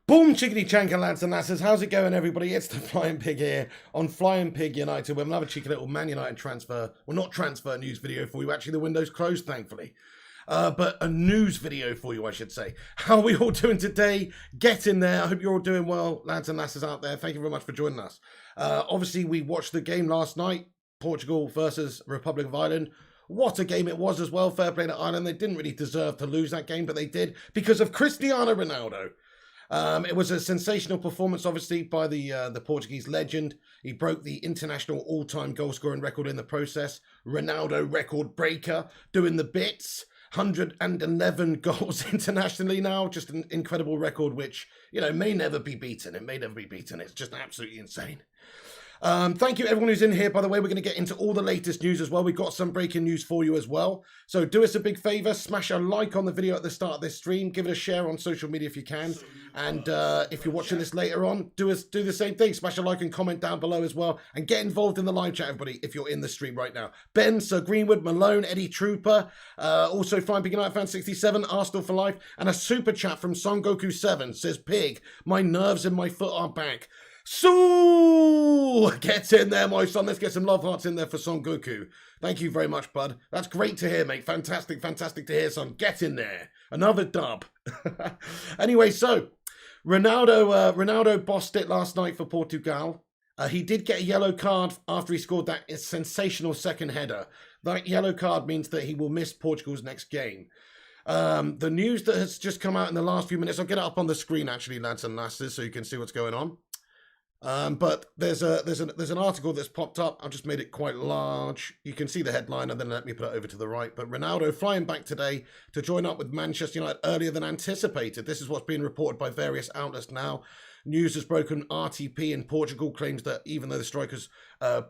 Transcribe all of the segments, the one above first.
Boom, chickadee chanka, lads and lasses. How's it going, everybody? It's the Flying Pig here on Flying Pig United. We'll have a cheeky little Man United transfer, well, not transfer news video for you. Actually, the window's closed, thankfully. But a news video for you, I should say. How are we all doing today? Get in there. I hope you're all doing well, lads and lasses out there. Thank you very much for joining us. Obviously, we watched the game last night, Portugal versus Republic of Ireland. What a game it was as well. Fair play to Ireland. They didn't really deserve to lose that game, but they did because of Cristiano Ronaldo. It was a sensational performance, obviously, by the Portuguese legend. He broke the international all-time goal-scoring record in the process. Ronaldo record breaker, doing the bits. 111 goals internationally now. Just an incredible record, which, you know, may never be beaten. It may never be beaten. It's just absolutely insane. Thank you everyone who's in here. By the way, we're going to get into all the latest news as well. We've got some breaking news for you as well. So do us a big favor, smash a like on the video at the start of this stream. Give it a share on social media if you can. And if you're watching this later on, do the same thing. Smash a like and comment down below as well. And get involved in the live chat, everybody, if you're in the stream right now. Ben, Sir Greenwood, Malone, Eddie Trooper, also Flying Pig United Fan 67, Arsenal for Life, and a super chat from Son Goku 7 says, Pig, my nerves in my foot are back. So get in there, my son. Let's get some love hearts in there for Son Goku. Thank you very much, bud. That's great to hear, mate. Fantastic, fantastic to hear, son. Get in there. Another dub. Anyway, so Ronaldo bossed it last night for Portugal. He did get a yellow card after he scored that sensational second header. That yellow card means that he will miss Portugal's next game. The news that has just come out in the last few minutes, I'll get it up on the screen actually, lads and lasses, so you can see what's going on. But there's an article that's popped up. I've just made it quite large. You can see the headline, and then let me put it over to the right. But Ronaldo flying back today to join up with Manchester United earlier than anticipated. This is what's being reported by various outlets now. News has broken. RTP in Portugal claims that even though the striker's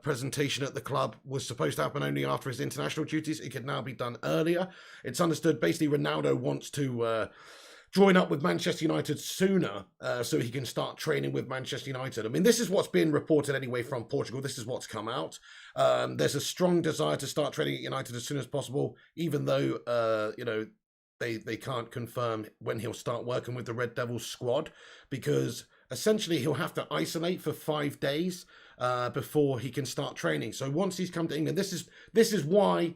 presentation at the club was supposed to happen only after his international duties, it could now be done earlier. It's understood basically Ronaldo wants to join up with Manchester United sooner so he can start training with Manchester United. I mean, this is what's been reported anyway from Portugal. This is what's come out. There's a strong desire to start training at United as soon as possible, even though, you know, they can't confirm when he'll start working with the Red Devils squad, because essentially he'll have to isolate for 5 days before he can start training. So once he's come to England, this is why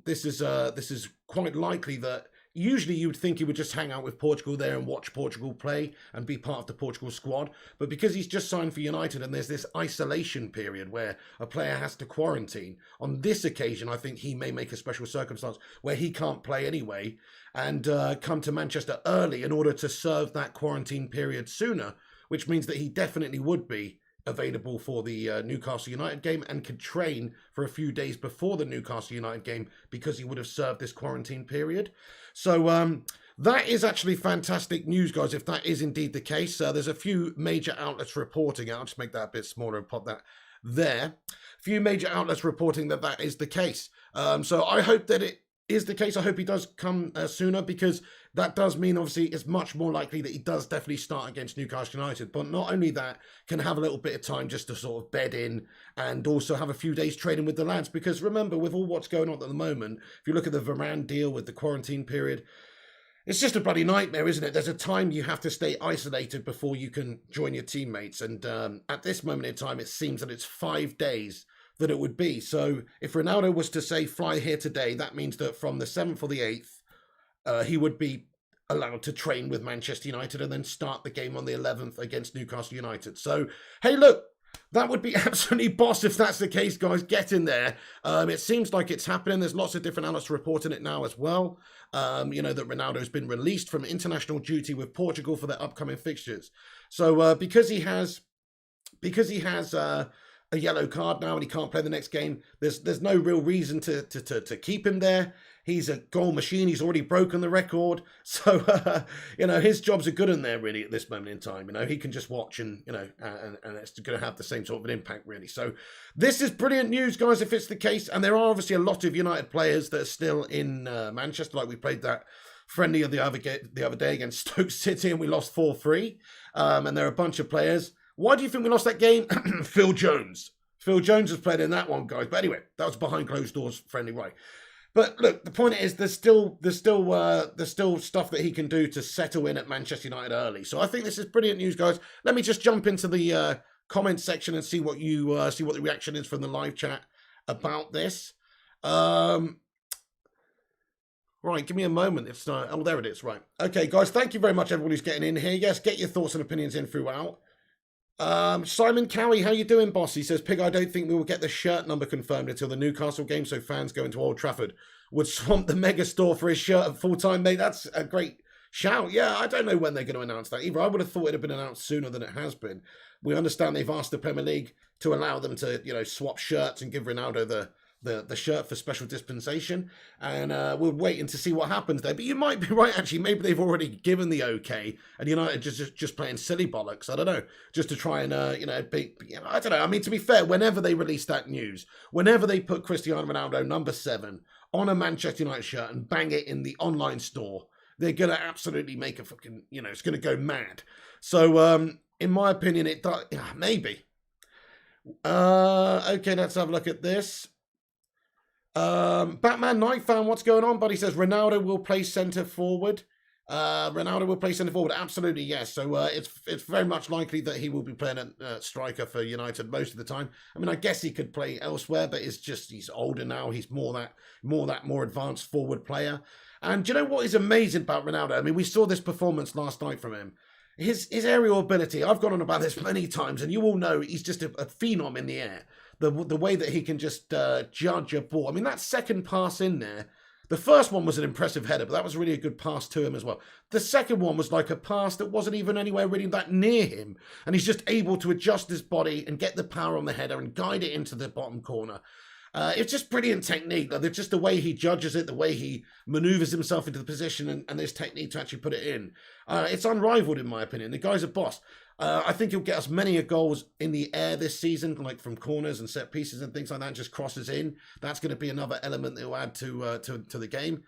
this is quite likely that usually you would think he would just hang out with Portugal there and watch Portugal play and be part of the Portugal squad. But because he's just signed for United and there's this isolation period where a player has to quarantine, on this occasion, I think he may make a special circumstance where he can't play anyway and come to Manchester early in order to serve that quarantine period sooner, which means that he definitely would be available for the Newcastle United game and could train for a few days before the Newcastle United game because he would have served this quarantine period. So that is actually fantastic news, guys, if that is indeed the case. There's a few major outlets reporting it. I'll just make that a bit smaller and pop that there. A few major outlets reporting that that is the case. So I hope that it is the case. I hope he does come sooner, because that does mean obviously it's much more likely that he does definitely start against Newcastle United. But not only that, can have a little bit of time just to sort of bed in and also have a few days training with the lads. Because remember, with all what's going on at the moment, if you look at the Varane deal with the quarantine period, it's just a bloody nightmare, isn't it? There's a time you have to stay isolated before you can join your teammates. And at this moment in time, it seems that it's 5 days that it would be. So if Ronaldo was to say fly here today, that means that from the 7th or the 8th, he would be allowed to train with Manchester United and then start the game on the 11th against Newcastle United. So, hey, look, that would be absolutely boss if that's the case, guys. Get in there. It seems like it's happening. There's lots of different outlets reporting it now as well. You know, that Ronaldo's been released from international duty with Portugal for their upcoming fixtures. So because he has a yellow card now and he can't play the next game, there's no real reason to keep him there. He's a goal machine. He's already broken the record. So, you know, his job's are good in there, really, at this moment in time. You know, he can just watch and, you know, and it's going to have the same sort of an impact, really. So this is brilliant news, guys, if it's the case. And there are obviously a lot of United players that are still in Manchester. Like we played that friendly the other day against Stoke City and we lost 4-3. And there are a bunch of players. Why do you think we lost that game? Phil Jones. Phil Jones has played in that one, guys. But anyway, that was behind closed doors friendly, right? But look, the point is, there's still stuff that he can do to settle in at Manchester United early. So I think this is brilliant news, guys. Let me just jump into the comment section and see what you see what the reaction is from the live chat about this. Right, give me a moment. It's oh, there it is. Right, okay, guys. Thank you very much, everyone who's getting in here. Yes, get your thoughts and opinions in throughout. Simon Cowie, how you doing, boss? He says, Pig, I don't think we will get the shirt number confirmed until the Newcastle game, so fans going to Old Trafford would swamp the mega store for his shirt at full time, mate. That's a great shout. Yeah, I don't know when they're going to announce that either. I would have thought it had been announced sooner than it has been. We understand they've asked the Premier League to allow them to, you know, swap shirts and give Ronaldo the shirt for special dispensation, and we're waiting to see what happens there. But you might be right, actually. Maybe they've already given the okay, and United just playing silly bollocks. I don't know, just to try and I don't know. I mean, to be fair, whenever they release that news, whenever they put Cristiano Ronaldo number 7 on a Manchester United shirt and bang it in the online store, they're gonna absolutely make a fucking, you know, it's gonna go mad. So in my opinion, it does. Yeah, maybe. Okay, let's have a look at this. Batman Night Fan, what's going on, buddy? Says Ronaldo will play centre forward. Ronaldo will play centre forward. Absolutely, yes. So it's very much likely that he will be playing at striker for United most of the time. I mean, I guess he could play elsewhere, but it's just he's older now. He's more advanced forward player. And do you know what is amazing about Ronaldo? I mean, we saw this performance last night from him. His aerial ability. I've gone on about this many times, and you all know he's just a phenom in the air. The way that he can just judge a ball. I mean, that second pass in there, the first one was an impressive header, but that was really a good pass to him as well. The second one was like a pass that wasn't even anywhere really that near him. And he's just able to adjust his body and get the power on the header and guide it into the bottom corner. It's just brilliant technique. Like, just the way he judges it, the way he maneuvers himself into the position and his technique to actually put it in. It's unrivaled, in my opinion. The guy's a boss. I think he'll get us many goals in the air this season, like from corners and set pieces and things like that, and just crosses in. That's going to be another element that will add to the game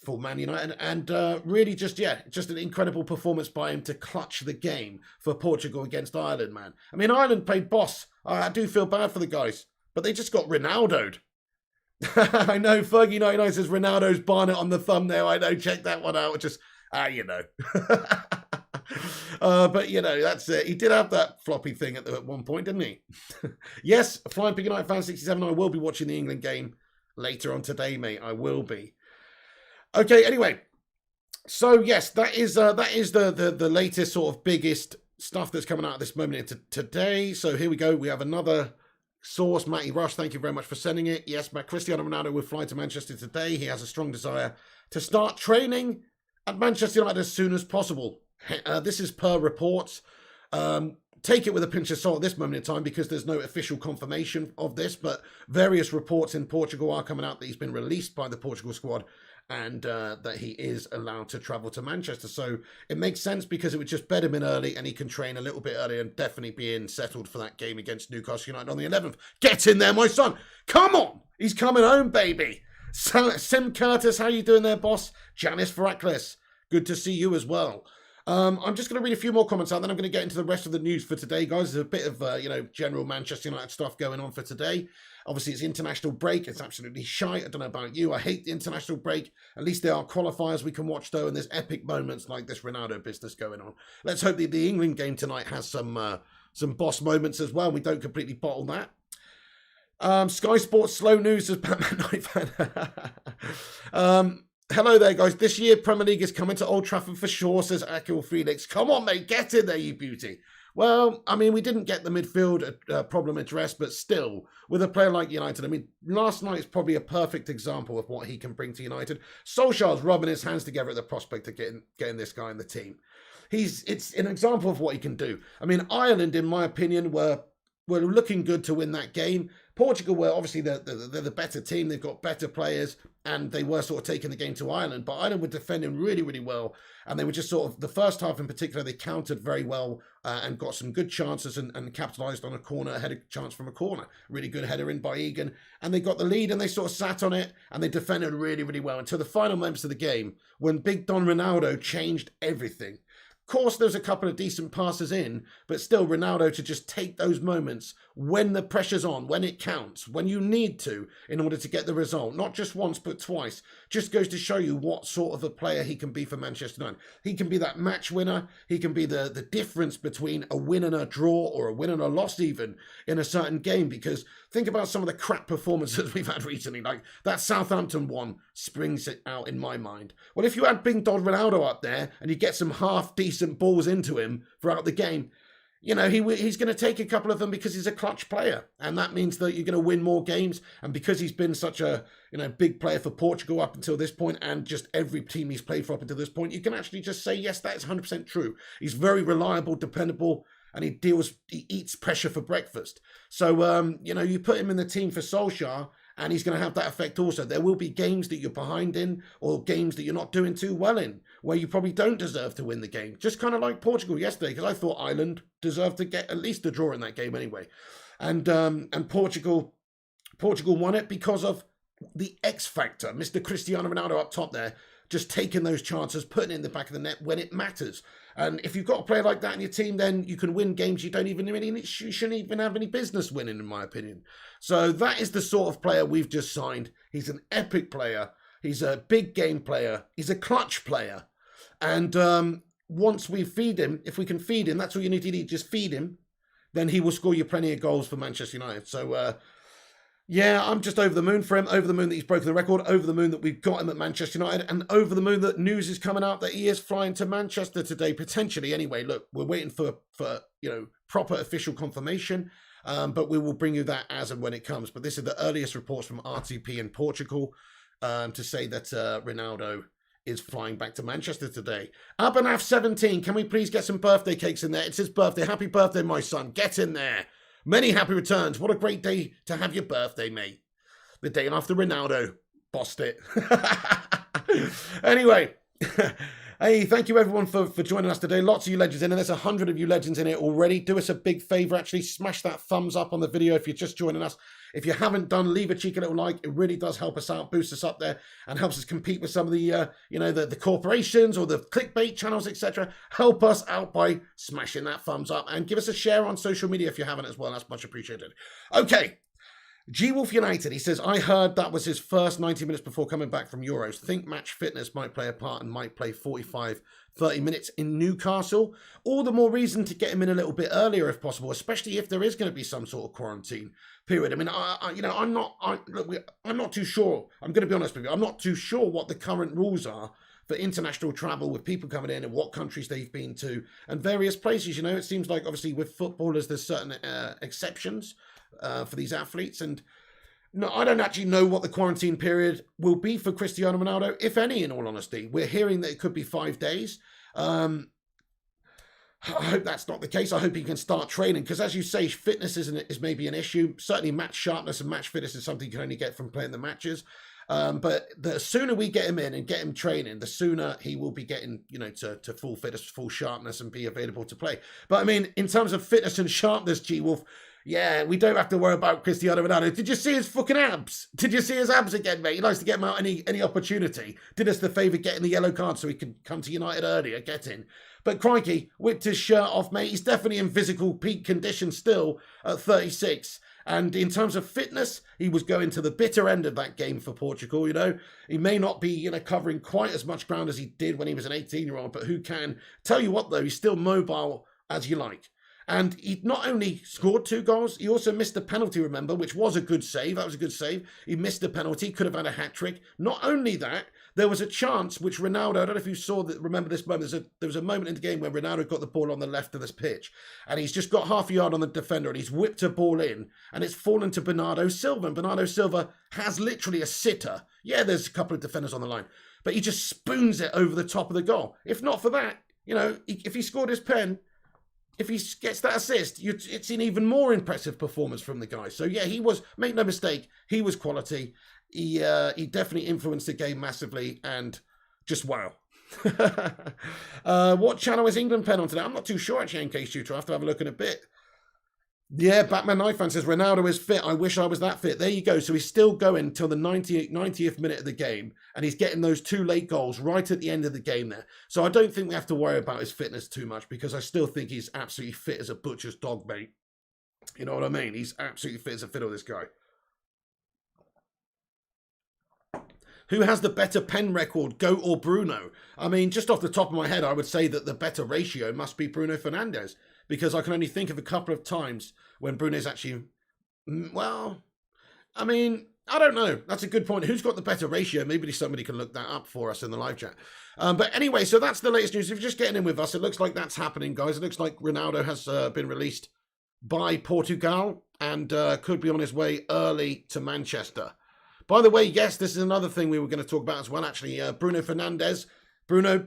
for Man United. And really just an incredible performance by him to clutch the game for Portugal against Ireland, man. I mean, Ireland played boss. I do feel bad for the guys, but they just got Ronaldo'd. I know, Fergie99 says Ronaldo's Barnet on the thumbnail. I know, check that one out. Just, you know. But, you know, that's it. He did have that floppy thing at one point, didn't he? Yes, Flying Pig United Fan 67, I will be watching the England game later on today, mate. I will be. Okay, anyway. So, yes, that is the latest sort of biggest stuff that's coming out at this moment today. So, here we go. We have another source, Matty Rush. Thank you very much for sending it. Yes, Cristiano Ronaldo will fly to Manchester today. He has a strong desire to start training at Manchester United as soon as possible. This is per reports. Take it with a pinch of salt at this moment in time because there's no official confirmation of this, but various reports in Portugal are coming out that he's been released by the Portugal squad and that he is allowed to travel to Manchester. So it makes sense because it would just bed him in early and he can train a little bit earlier and definitely be in settled for that game against Newcastle United on the 11th. Get in there, my son. Come on. He's coming home, baby. Sim Curtis, how you doing there, boss? Janice Faraklis, good to see you as well. I'm just going to read a few more comments out, then I'm going to get into the rest of the news for today, guys. There's a bit of, general Manchester United stuff going on for today. Obviously, it's international break. It's absolutely shite. I don't know about you. I hate the international break. At least there are qualifiers we can watch, though, and there's epic moments like this Ronaldo business going on. Let's hope that the England game tonight has some boss moments as well. We don't completely bottle that. Sky Sports Slow News as Batman Night Fan. Hello there, guys. This year, Premier League is coming to Old Trafford for sure, says Akil Felix. Come on, mate. Get in there, you beauty. Well, I mean, we didn't get the midfield problem addressed, but still, with a player like United, I mean, last night is probably a perfect example of what he can bring to United. Solskjaer's rubbing his hands together at the prospect of getting this guy in the team. It's an example of what he can do. I mean, Ireland, in my opinion, were looking good to win that game. Portugal were obviously they're the better team. They've got better players, and they were sort of taking the game to Ireland. But Ireland were defending really, really well, and they were just sort of the first half in particular. They countered very well and got some good chances and capitalised on a corner header chance from a corner. Really good header in by Egan, and they got the lead and they sort of sat on it and they defended really, really well until the final moments of the game when Big Don Ronaldo changed everything. Of course, there's a couple of decent passes in, but still Ronaldo to just take those moments when the pressure's on, when it counts, when you need to in order to get the result. Not just once, but twice. Just goes to show you what sort of a player he can be for Manchester United. He can be that match winner. He can be the difference between a win and a draw, or a win and a loss even, in a certain game. Because think about some of the crap performances we've had recently. Like that Southampton one springs it out in my mind. Well, if you had Big Dog Ronaldo up there and you get some half-decent balls into him throughout the game, you know, he's going to take a couple of them because he's a clutch player. And that means that you're going to win more games. And because he's been such a, you know, big player for Portugal up until this point, and just every team he's played for up until this point, you can actually just say, yes, that is 100% true. He's very reliable, dependable, and he eats pressure for breakfast. So, you know, you put him in the team for Solskjaer, and he's going to have that effect also. There will be games that you're behind in, or games that you're not doing too well in, where you probably don't deserve to win the game. Just kind of like Portugal yesterday, because I thought Ireland deserved to get at least a draw in that game anyway. And Portugal won it because of the X factor, Mr. Cristiano Ronaldo up top there, just taking those chances, putting it in the back of the net when it matters. And if you've got a player like that in your team, then you can win games you shouldn't even have any business winning, in my opinion. So that is the sort of player we've just signed. He's an epic player. He's a big game player. He's a clutch player. And once we feed him, if we can feed him, that's all you need to do, just feed him, then he will score you plenty of goals for Manchester United. So, yeah, I'm just over the moon for him, over the moon that he's broken the record, over the moon that we've got him at Manchester United, and over the moon that news is coming out that he is flying to Manchester today, potentially. Anyway, look, we're waiting for you know, proper official confirmation, but we will bring you that as and when it comes. But this is the earliest reports from RTP in Portugal to say that Ronaldo is flying back to Manchester today. Abanaf17, can we please get some birthday cakes in there? It's his birthday. Happy birthday, my son. Get in there. Many happy returns. What a great day to have your birthday, mate. The day after Ronaldo bossed it. Anyway, hey, thank you everyone for joining us today. Lots of you legends in, and there's 100 of you legends in it already. Do us a big favour, actually. Smash that thumbs up on the video if you're just joining us. If you haven't done, leave a cheeky little like. It really does help us out, boost us up there, and helps us compete with some of the, you know, the corporations or the clickbait channels, etc. Help us out by smashing that thumbs up, and give us a share on social media if you haven't as well. That's much appreciated. Okay. G-Wolf United, he says, I heard that was his first 90 minutes before coming back from Euros. Think match fitness might play a part and might play 45, 30 minutes in Newcastle. All the more reason to get him in a little bit earlier if possible, especially if there is going to be some sort of quarantine period. I mean, I'm not too sure. I'm going to be honest with you. I'm not too sure what the current rules are for international travel with people coming in and what countries they've been to and various places. You know, it seems like obviously with footballers, there's certain exceptions for these athletes, and no, I don't actually know what the quarantine period will be for Cristiano Ronaldo, if any, in all honesty. We're hearing that it could be 5 days. I hope that's not the case. I hope he can start training, because as you say, fitness is maybe an issue. Certainly match sharpness and match fitness is something you can only get from playing the matches. But the sooner we get him in and get him training, the sooner he will be getting, you know, to full fitness, full sharpness, and be available to play. But I mean, in terms of fitness and sharpness, G-Wolf, yeah, we don't have to worry about Cristiano Ronaldo. Did you see his fucking abs? Did you see his abs again, mate? He likes to get him out any opportunity. Did us the favour getting the yellow card so he could come to United earlier, get in. But crikey, whipped his shirt off, mate. He's definitely in physical peak condition still at 36. And in terms of fitness, he was going to the bitter end of that game for Portugal, you know. He may not be, you know, covering quite as much ground as he did when he was an 18-year-old, but who can? Tell you what, though, he's still mobile as you like. And he not only scored 2 goals, he also missed a penalty, remember, which was a good save. That was a good save. He missed a penalty, could have had a hat-trick. Not only that, there was a chance which Ronaldo, I don't know if you saw that, remember this moment, there was a moment in the game where Ronaldo got the ball on the left of this pitch, and he's just got half a yard on the defender, and he's whipped a ball in, and it's fallen to Bernardo Silva, and Bernardo Silva has literally a sitter. Yeah, there's a couple of defenders on the line, but he just spoons it over the top of the goal. If not for that, you know, if he scored his pen, if he gets that assist, it's an even more impressive performance from the guy. So yeah, he was, make no mistake, he was quality. He definitely influenced the game massively, and just wow. What channel is England pen on today? I'm not too sure actually, NK Shooter. I have to have a look in a bit. Yeah, Batman Knife Fan says Ronaldo is fit. I wish I was that fit. There you go. So he's still going till the 90th minute of the game, and he's getting those 2 late goals right at the end of the game there. So I don't think we have to worry about his fitness too much, because I still think he's absolutely fit as a butcher's dog, mate. You know what I mean? He's absolutely fit as a fiddle, this guy. Who has the better pen record, Goat or Bruno? I mean, just off the top of my head, I would say that the better ratio must be Bruno Fernandes, because I can only think of a couple of times when Bruno's actually, well, I mean, I don't know. That's a good point. Who's got the better ratio? Maybe somebody can look that up for us in the live chat. But anyway, so that's the latest news. If you're just getting in with us, it looks like that's happening, guys. It looks like Ronaldo has been released by Portugal and could be on his way early to Manchester. By the way, yes, this is another thing we were going to talk about as well, actually. Bruno Fernandes, Bruno,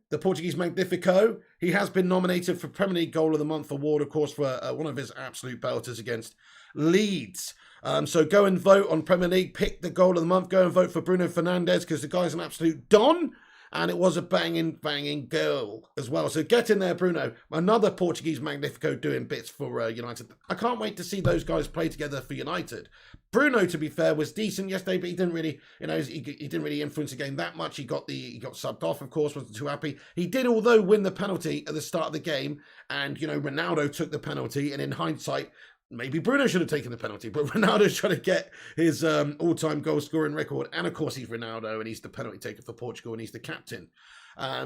the Portuguese Magnifico. He has been nominated for Premier League Goal of the Month award, of course, for one of his absolute belters against Leeds. So go and vote on Premier League, pick the Goal of the Month, go and vote for Bruno Fernandes, because the guy's an absolute don. And it was a banging goal as well. So get in there, Bruno. Another Portuguese Magnifico doing bits for United. I can't wait to see those guys play together for United. Bruno, to be fair, was decent yesterday, but he didn't really, he didn't really influence the game that much. He got subbed off, of course, wasn't too happy. He did, although, win the penalty at the start of the game, and Ronaldo took the penalty. And in hindsight, maybe Bruno should have taken the penalty, but Ronaldo's trying to get his all-time goal-scoring record. And, of course, he's Ronaldo, and he's the penalty taker for Portugal, and he's the captain.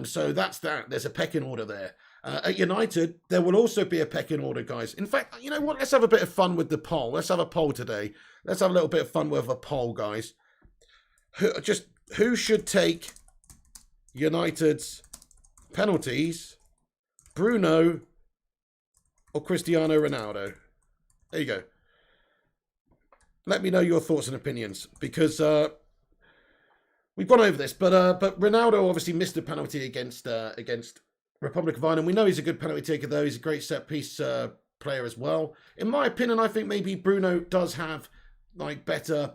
So that's that. There's a pecking order there. At United, there will also be a pecking order, guys. In fact, you know what? Let's have a bit of fun with the poll. Let's have a poll today. Let's have a little bit of fun with a poll, guys. Who should take United's penalties? Bruno or Cristiano Ronaldo? There you go. Let me know your thoughts and opinions, because we've gone over this, but Ronaldo obviously missed a penalty against Republic of Ireland. We know he's a good penalty taker, though. He's a great set piece player as well. In my opinion, I think maybe Bruno does have better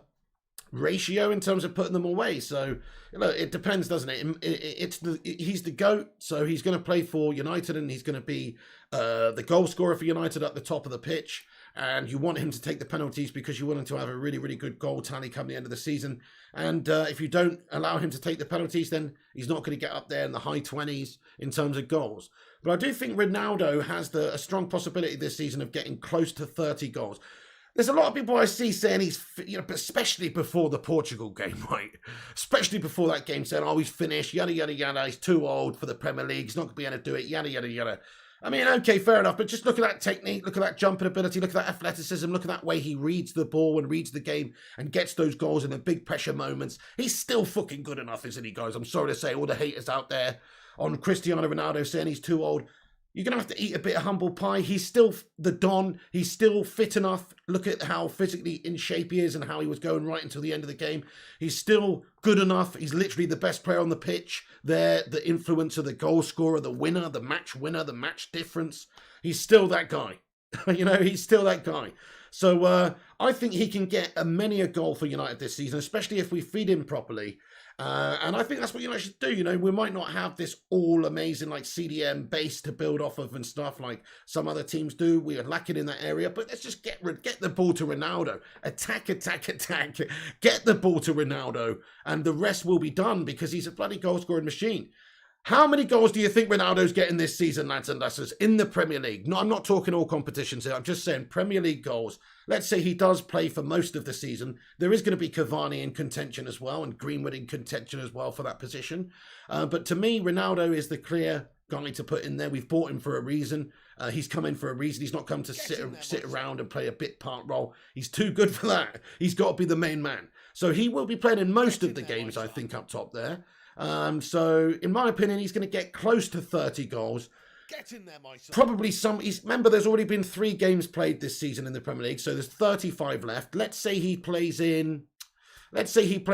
ratio in terms of putting them away. So it depends, doesn't it? He's the GOAT, so he's going to play for United, and he's going to be the goal scorer for United at the top of the pitch. And you want him to take the penalties because you want him to have a really, really good goal tally come the end of the season. And if you don't allow him to take the penalties, then he's not going to get up there in the high 20s in terms of goals. But I do think Ronaldo has a strong possibility this season of getting close to 30 goals. There's a lot of people I see saying he's, especially before the Portugal game, right? Especially before that game, saying, oh, he's finished, yada, yada, yada, he's too old for the Premier League, he's not going to be able to do it, yada, yada, yada. I mean, okay, fair enough, but just look at that technique, look at that jumping ability, look at that athleticism, look at that way he reads the ball and reads the game and gets those goals in the big pressure moments. He's still fucking good enough, isn't he, guys? I'm sorry to say, all the haters out there on Cristiano Ronaldo saying he's too old. You're going to have to eat a bit of humble pie. He's still the Don. He's still fit enough. Look at how physically in shape he is and how he was going right until the end of the game. He's still good enough. He's literally the best player on the pitch. There, the influencer, the goal scorer, the winner, the match difference. He's still that guy. He's still that guy. So I think he can get many a goal for United this season, especially if we feed him properly. And I think that's what United should do. We might not have this all amazing CDM base to build off of and stuff like some other teams do. We are lacking in that area, but let's just get the ball to Ronaldo. Attack. Get the ball to Ronaldo, and the rest will be done because he's a bloody goal-scoring machine. How many goals do you think Ronaldo's getting this season, lads and lasses, in the Premier League? No, I'm not talking all competitions here. I'm just saying Premier League goals. Let's say he does play for most of the season. There is going to be Cavani in contention as well and Greenwood in contention as well for that position. But to me, Ronaldo is the clear guy to put in there. We've bought him for a reason. He's come in for a reason. He's not come to sit around and play a bit part role. He's too good for that. He's got to be the main man. So he will be playing in most of the games, I think, up top there. So, in my opinion, he's going to get close to 30 goals. Get in there, my son. Probably remember, there's already been 3 games played this season in the Premier League, so there's 35 left. Let's say he plays in, 30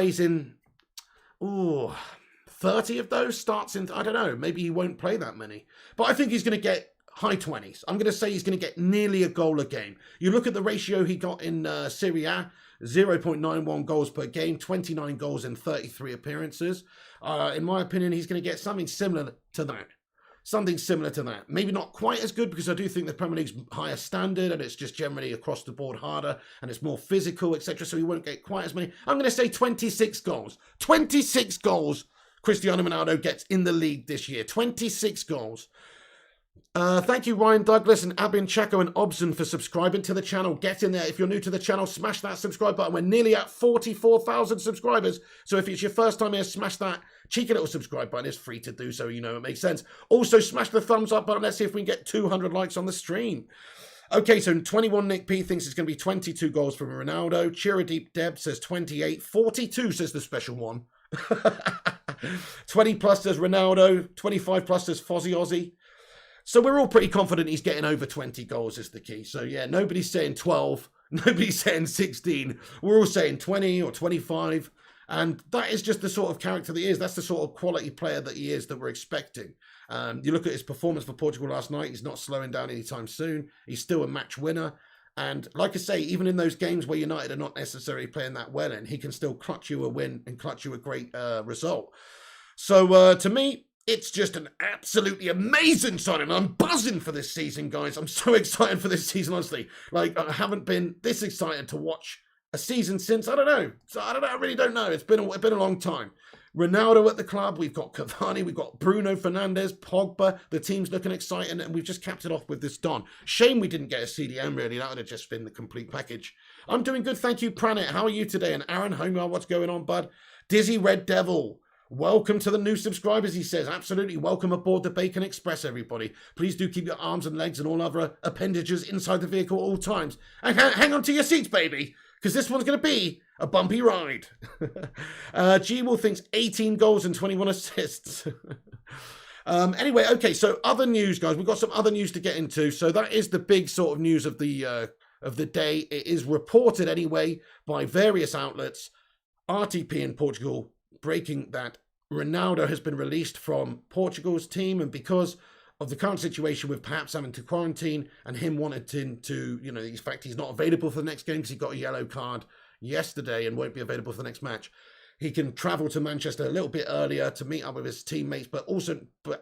of those starts in, I don't know, maybe he won't play that many. But I think he's going to get high 20s. I'm going to say he's going to get nearly a goal a game. You look at the ratio he got in Serie A, 0.91 goals per game, 29 goals in 33 appearances. In my opinion, he's going to get something similar to that. something similar to that. Maybe not quite as good because I do think the Premier League's higher standard and it's just generally across the board harder and it's more physical, etc. So he won't get quite as many. I'm going to say 26 goals. 26 goals Cristiano Ronaldo gets in the league this year. 26 goals. Thank you, Ryan Douglas and Abin Chaco and Obson for subscribing to the channel. Get in there. If you're new to the channel, smash that subscribe button. We're nearly at 44,000 subscribers. So if it's your first time here, smash that cheeky little subscribe button. It's free to do so, you know, it makes sense. Also, smash the thumbs up button. Let's see if we can get 200 likes on the stream. Okay, so 21 Nick P thinks it's going to be 22 goals from Ronaldo. Chiradeep Deb says 28. 42 says the special one. 20 plus says Ronaldo. 25 plus says Fozzie Aussie. So we're all pretty confident he's getting over 20 goals is the key. So yeah, nobody's saying 12. Nobody's saying 16. We're all saying 20 or 25. And that is just the sort of character that he is. That's the sort of quality player that he is that we're expecting. You look at his performance for Portugal last night. He's not slowing down anytime soon. He's still a match winner. And like I say, even in those games where United are not necessarily playing that well in, he can still clutch you a win and clutch you a great result. So to me, it's just an absolutely amazing signing. I'm buzzing for this season, guys. I'm so excited for this season, honestly. Like, I haven't been this excited to watch a season since, I don't know. So I really don't know. It's been a long time. Ronaldo at the club. We've got Cavani. We've got Bruno Fernandes, Pogba. The team's looking exciting, and we've just capped it off with this Don. Shame we didn't get a CDM, really. That would have just been the complete package. I'm doing good. Thank you, Pranit. How are you today? And Aaron Homer, what's going on, bud? Dizzy Red Devil. Welcome to the new subscribers, he says. Absolutely. Welcome aboard the Bacon Express, everybody. Please do keep your arms and legs and all other appendages inside the vehicle at all times. And hang on to your seats, baby, because this one's going to be a bumpy ride. G-Will thinks 18 goals and 21 assists. Anyway, okay, so other news, guys. We've got some other news to get into. So that is the big sort of news of the day. It is reported anyway by various outlets. RTP in Portugal breaking that Ronaldo has been released from Portugal's team, and because of the current situation with perhaps having to quarantine and him wanting to, you know, in fact, he's not available for the next game because he got a yellow card yesterday and won't be available for the next match. He can travel to Manchester a little bit earlier to meet up with his teammates, but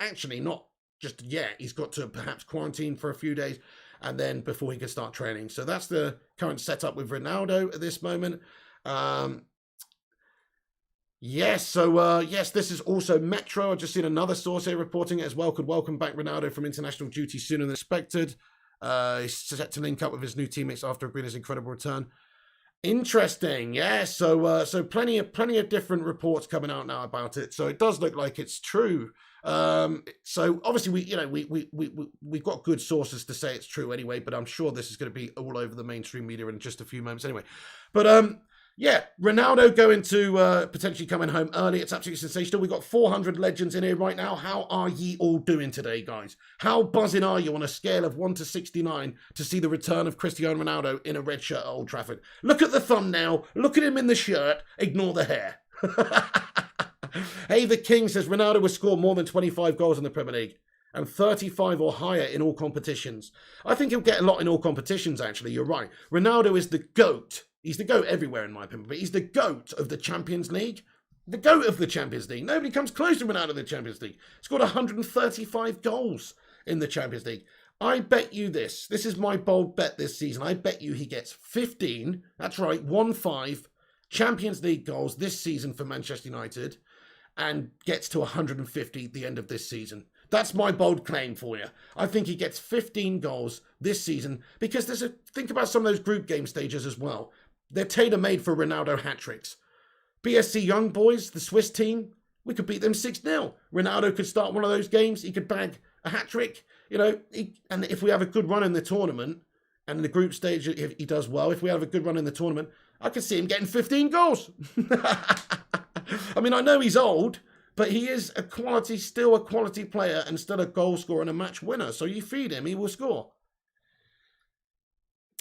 actually not just yet. He's got to perhaps quarantine for a few days and then before he can start training. So that's the current setup with Ronaldo at this moment. Yes, so yes, this is also Metro. I've just seen another source here reporting it as well. Could welcome back Ronaldo from international duty sooner than expected. He's set to link up with his new teammates after agreeing his incredible return. Interesting, yeah. So plenty of different reports coming out now about it. So it does look like it's true. So obviously we've got good sources to say it's true anyway. But I'm sure this is going to be all over the mainstream media in just a few moments anyway. But yeah, Ronaldo going to potentially coming home early. It's absolutely sensational. We've got 400 legends in here right now. How are ye all doing today, guys? How buzzing are you on a scale of 1 to 69 to see the return of Cristiano Ronaldo in a red shirt at Old Trafford? Look at the thumbnail. Look at him in the shirt. Ignore the hair. Hey, the King says Ronaldo will score more than 25 goals in the Premier League and 35 or higher in all competitions. I think he'll get a lot in all competitions, actually. You're right. Ronaldo is the GOAT. He's the GOAT everywhere, in my opinion, but he's the GOAT of the Champions League. The GOAT of the Champions League. Nobody comes close to Ronaldo in the Champions League. Scored 135 goals in the Champions League. I bet you this. This is my bold bet this season. I bet you he gets 15, that's right, 1-5 Champions League goals this season for Manchester United and gets to 150 at the end of this season. That's my bold claim for you. I think he gets 15 goals this season because think about some of those group game stages as well. They're tailor-made for Ronaldo hat-tricks. BSC Young Boys, the Swiss team, we could beat them 6-0. Ronaldo could start one of those games. He could bag a hat-trick. You know, and if we have a good run in the tournament, and in the group stage, if he does well, if we have a good run in the tournament, I could see him getting 15 goals. I mean, I know he's old, but he is still a quality player and still a goal scorer and a match winner. So you feed him, he will score.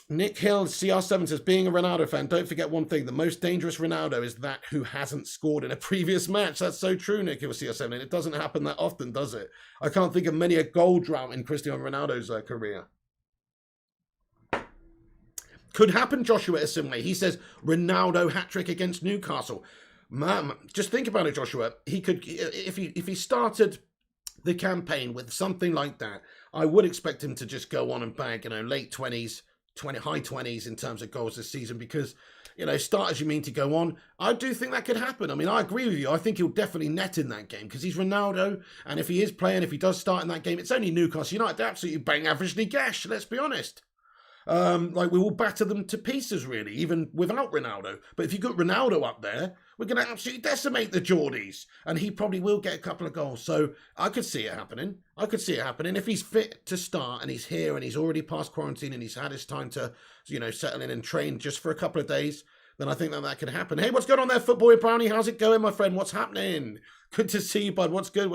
Nick Hill, CR7 says, being a Ronaldo fan, don't forget one thing. The most dangerous Ronaldo is that who hasn't scored in a previous match. That's so true, Nick Hill, CR7. It doesn't happen that often, does it? I can't think of many a goal drought in Cristiano Ronaldo's career. Could happen, Joshua Isimwe. He says, Ronaldo hat-trick against Newcastle. Man, just think about it, Joshua. He could, if he started the campaign with something like that, I would expect him to just go on and bag, late 20s, high 20s in terms of goals this season because, start as you mean to go on. I do think that could happen. I mean, I agree with you. I think he'll definitely net in that game because he's Ronaldo. And if he is playing, if he does start in that game, it's only Newcastle United. They're absolutely bang averagely gash, let's be honest. We will batter them to pieces, really, even without Ronaldo. But if you got Ronaldo up there, we're going to absolutely decimate the Geordies. And he probably will get a couple of goals. So I could see it happening. If he's fit to start and he's here and he's already past quarantine and he's had his time to, settle in and train just for a couple of days, then I think that could happen. Hey, what's going on there, Footboy Brownie? How's it going, my friend? What's happening? Good to see you, bud. What's good?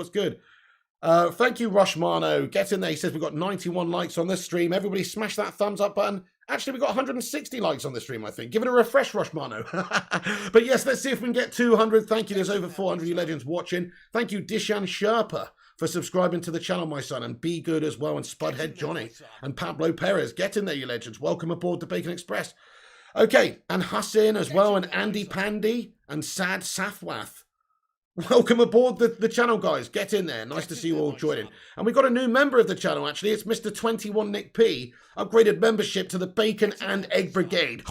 Thank you, Rushmano. Get in there. He says we've got 91 likes on this stream. Everybody smash that thumbs up button. Actually, we've got 160 likes on the stream, I think. Give it a refresh, Rushmano. But yes, let's see if we can get 200. Thank you. There's over 400 you legends watching. Thank you, Dishan Sherpa, for subscribing to the channel, my son. And Be Good as well. And Spudhead Johnny. And Pablo Perez. Get in there, you legends. Welcome aboard the Bacon Express. Okay. And Hussein as well. And Andy Pandy. And Sad Safwath. Welcome aboard the channel, guys. Get in there. Nice to see you all joining. And we've got a new member of the channel, actually. It's Mr. 21 Nick P. Upgraded membership to the Bacon and Egg Brigade.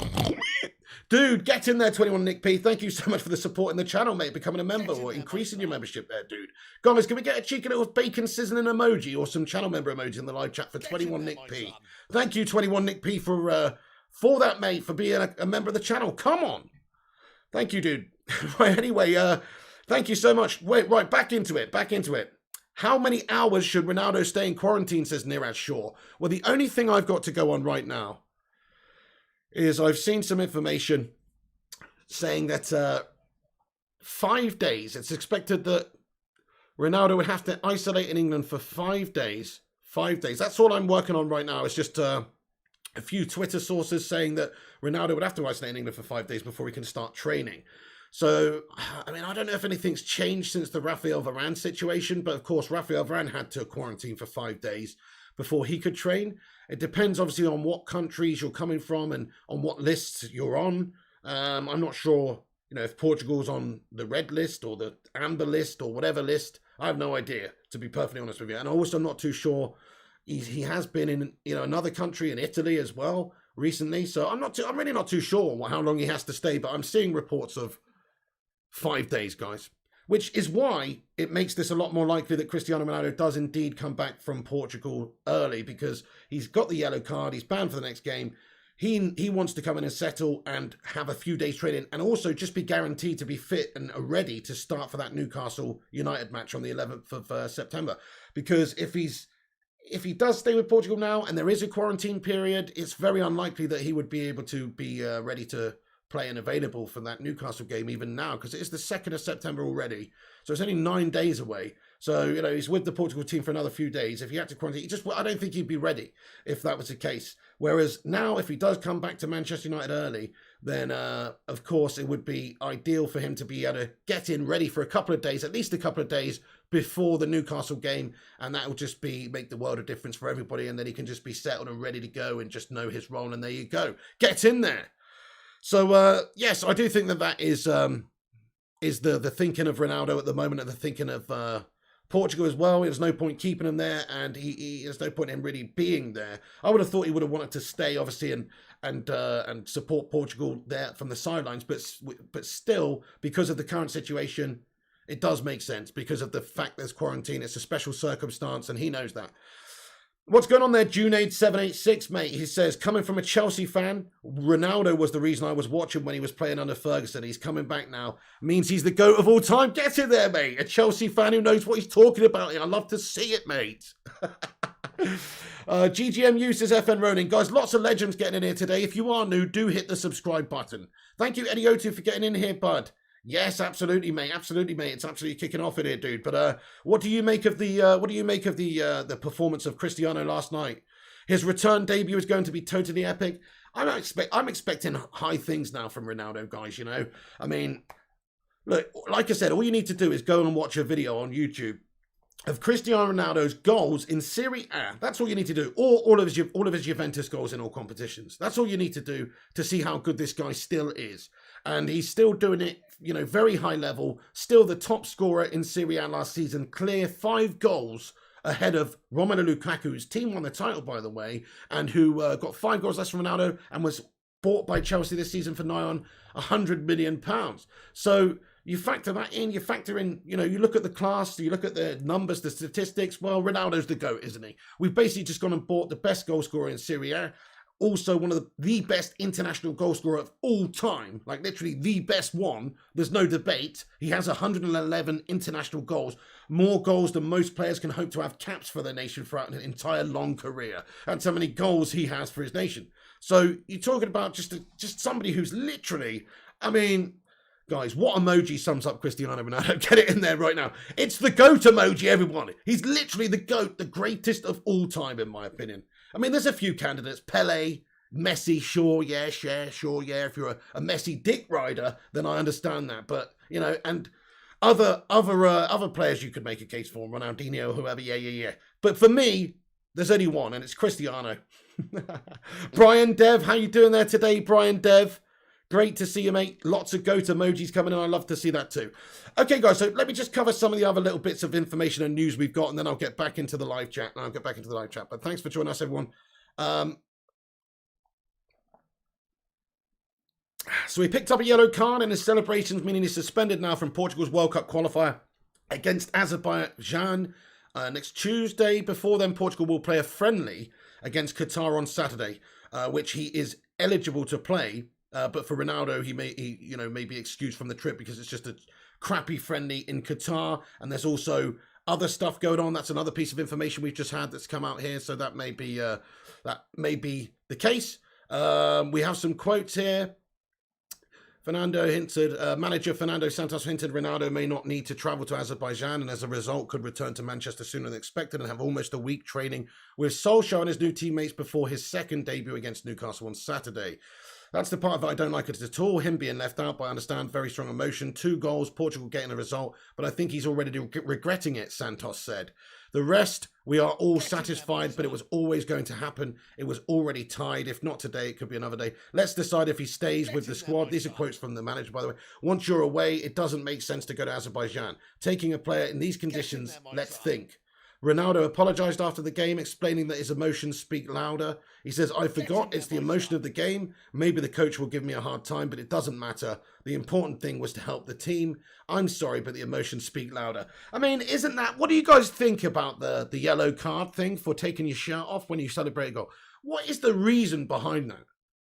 Dude, get in there, 21 Nick P. Thank you so much for the support in the channel, mate. Becoming a member or increasing your membership there, dude. Guys, can we get a cheeky little bacon sizzling emoji or some channel member emoji in the live chat for 21 Nick P? Thank you, 21 Nick P, for that, mate, for being a member of the channel. Come on. Thank you, dude. Right, anyway, thank you so much. Wait, right, back into it. How many hours should Ronaldo stay in quarantine, says Niraj Shaw? Well, the only thing I've got to go on right now is I've seen some information saying that 5 days, it's expected that Ronaldo would have to isolate in England for 5 days. 5 days. That's all I'm working on right now. It's just a few Twitter sources saying that Ronaldo would have to isolate in England for 5 days before he can start training. So, I mean, I don't know if anything's changed since the Rafael Varane situation, but of course, Rafael Varane had to quarantine for 5 days before he could train. It depends, obviously, on what countries you're coming from and on what lists you're on. I'm not sure, if Portugal's on the red list or the amber list or whatever list. I have no idea, to be perfectly honest with you. And also, I'm not too sure. He has been in, another country, in Italy as well, recently. So I'm really not too sure how long he has to stay, but I'm seeing reports of 5 days, guys, which is why it makes this a lot more likely that Cristiano Ronaldo does indeed come back from Portugal early, because he's got the yellow card, he's banned for the next game. He wants to come in and settle and have a few days training and also just be guaranteed to be fit and ready to start for that Newcastle United match on the 11th of September. Because if he does stay with Portugal now and there is a quarantine period, it's very unlikely that he would be able to be ready to play and available for that Newcastle game even now, because it is the 2nd of September already. So it's only 9 days away. So, he's with the Portugal team for another few days. If he had to quarantine, I don't think he'd be ready if that was the case. Whereas now, if he does come back to Manchester United early, then, of course, it would be ideal for him to be able to get in ready for a couple of days, at least a couple of days before the Newcastle game. And that will just make the world of difference for everybody. And then he can just be settled and ready to go and just know his role. And there you go. Get in there. So, yes, I do think that is the thinking of Ronaldo at the moment, and the thinking of Portugal as well. There's no point keeping him there, and there's no point in him really being there. I would have thought he would have wanted to stay, obviously, and support Portugal there from the sidelines, but still, because of the current situation, it does make sense, because of the fact there's quarantine. It's a special circumstance, and he knows that. What's going on there, Junaid786, mate? He says, coming from a Chelsea fan, Ronaldo was the reason I was watching when he was playing under Ferguson. He's coming back now. Means he's the GOAT of all time. Get it there, mate. A Chelsea fan who knows what he's talking about. I love to see it, mate. GGMU says FN Ronin. Guys, lots of legends getting in here today. If you are new, do hit the subscribe button. Thank you, Eddie O2, for getting in here, bud. Yes, absolutely, mate. Absolutely, mate. It's absolutely kicking off in here, dude. But what do you make of the performance of Cristiano last night? His return debut is going to be totally epic. I'm expecting high things now from Ronaldo, guys. I mean, look, like I said, all you need to do is go and watch a video on YouTube of Cristiano Ronaldo's goals in Serie A. That's all you need to do. Or all of his Juventus goals in all competitions. That's all you need to do to see how good this guy still is. and he's still doing it, you know, very high level. Still the top scorer in Serie A last season, clear 5 goals ahead of Romelu Lukaku, whose team won the title, by the way, and who got 5 goals less than Ronaldo and was bought by Chelsea this season for nigh on £100 million. So you factor that in, you factor in, you know, you look at the class, you look at the numbers, the statistics. Well, Ronaldo's the GOAT, isn't he? We've basically just gone and bought the best goal scorer in Serie A. Also, one of the best international goal scorer of all time, like literally the best one. There's no debate. He has 111 international goals, more goals than most players can hope to have caps for their nation throughout an entire long career. That's how many goals he has for his nation. So you're talking about just somebody who's literally, I mean, guys, what emoji sums up Cristiano Ronaldo? Get it in there right now. It's the GOAT emoji, everyone. He's literally the GOAT, the greatest of all time, in my opinion. I mean, there's a few candidates. Pele, Messi, sure, yeah. If you're a Messi dick rider, then I understand that. But, you know, and other players you could make a case for, Ronaldinho, whoever, yeah. But for me, there's only one, and it's Cristiano. Brian Dev, how you doing there today, Brian Dev? Great to see you, mate. Lots of GOAT emojis coming in. I love to see that too. Okay, guys, so let me just cover some of the other little bits of information and news we've got, and then I'll get back into the live chat. But thanks for joining us, everyone. So he picked up a yellow card in his celebrations, meaning he's suspended now from Portugal's World Cup qualifier against Azerbaijan next Tuesday. Before then, Portugal will play a friendly against Qatar on Saturday, which he is eligible to play. But for Ronaldo, he may be excused from the trip because it's just a crappy friendly in Qatar, and there's also other stuff going on. That's another piece of information we've just had that's come out here, so that may be the case. We have some quotes here. Manager Fernando Santos hinted Ronaldo may not need to travel to Azerbaijan and as a result could return to Manchester sooner than expected and have almost a week training with Solskjaer and his new teammates before his second debut against Newcastle on Saturday. That's the part of it I don't like it at all. Him being left out, but I understand very strong emotion. 2 goals, Portugal getting a result, but I think he's already regretting it, Santos said. The rest, we are all satisfied, but it was always going to happen. It was already tied. If not today, it could be another day. Let's decide if he stays with the squad. These are quotes from the manager, by the way. Once you're away, it doesn't make sense to go to Azerbaijan. Taking a player in these conditions, let's think. Ronaldo apologised after the game, explaining that his emotions speak louder. He says, I forgot, it's the emotion of the game. Maybe the coach will give me a hard time, but it doesn't matter. The important thing was to help the team. I'm sorry, but the emotions speak louder. I mean, isn't that... What do you guys think about the yellow card thing for taking your shirt off when you celebrate a goal? What is the reason behind that?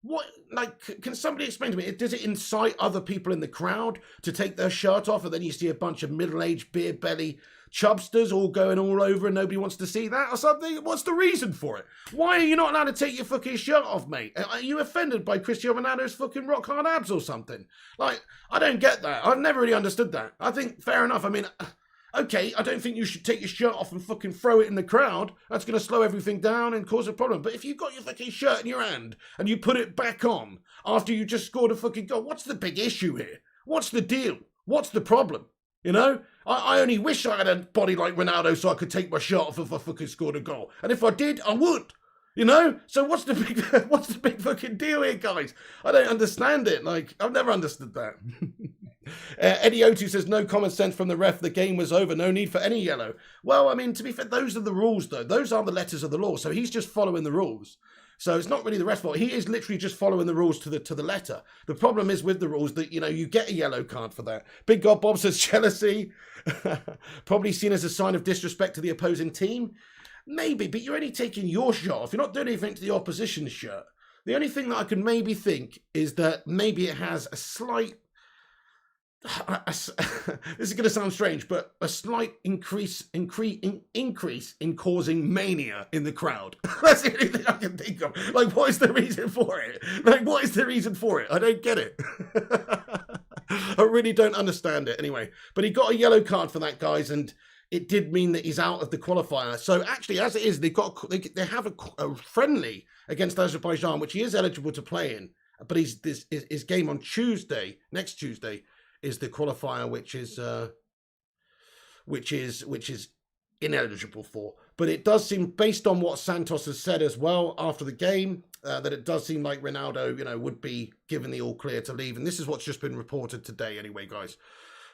What, like, can somebody explain to me, does it incite other people in the crowd to take their shirt off and then you see a bunch of middle-aged beer belly chubsters all going all over and nobody wants to see that or something? What's the reason for it? Why are you not allowed to take your fucking shirt off, mate? Are you offended by Cristiano Ronaldo's fucking rock hard abs or something? Like, I don't get that. I've never really understood that. I think, fair enough. I mean, okay, I don't think you should take your shirt off and fucking throw it in the crowd. That's going to slow everything down and cause a problem. But if you've got your fucking shirt in your hand and you put it back on after you just scored a fucking goal, what's the big issue here? What's the deal? What's the problem? You know? I only wish I had a body like Ronaldo so I could take my shirt off if I fucking scored a goal. And if I did, I would. You know? So what's the big fucking deal here, guys? I don't understand it. Like, I've never understood that. Eddie O2 says, no common sense from the ref. The game was over. No need for any yellow. Well, I mean, to be fair, those are the rules, though. Those are the letters of the law. So he's just following the rules. So it's not really the ref's fault. He is literally just following the rules to the letter. The problem is with the rules that, you know, you get a yellow card for that. Big God Bob says jealousy. Probably seen as a sign of disrespect to the opposing team. Maybe, but you're only taking your shirt off. You're not doing anything to the opposition's shirt. The only thing that I can maybe think is that maybe it has a slight... this is going to sound strange, but a slight increase in causing mania in the crowd. That's the only thing I can think of. Like, what is the reason for it? Like, what is the reason for it? I don't get it. I really don't understand it. Anyway, but he got a yellow card for that, guys, and it did mean that he's out of the qualifier. So actually, as it is, they have a friendly against Azerbaijan, which he is eligible to play in. But his game on Tuesday, next Tuesday, is the qualifier, which is ineligible for. But it does seem, based on what Santos has said as well after the game, that it does seem like Ronaldo, would be given the all clear to leave. And this is what's just been reported today anyway, guys.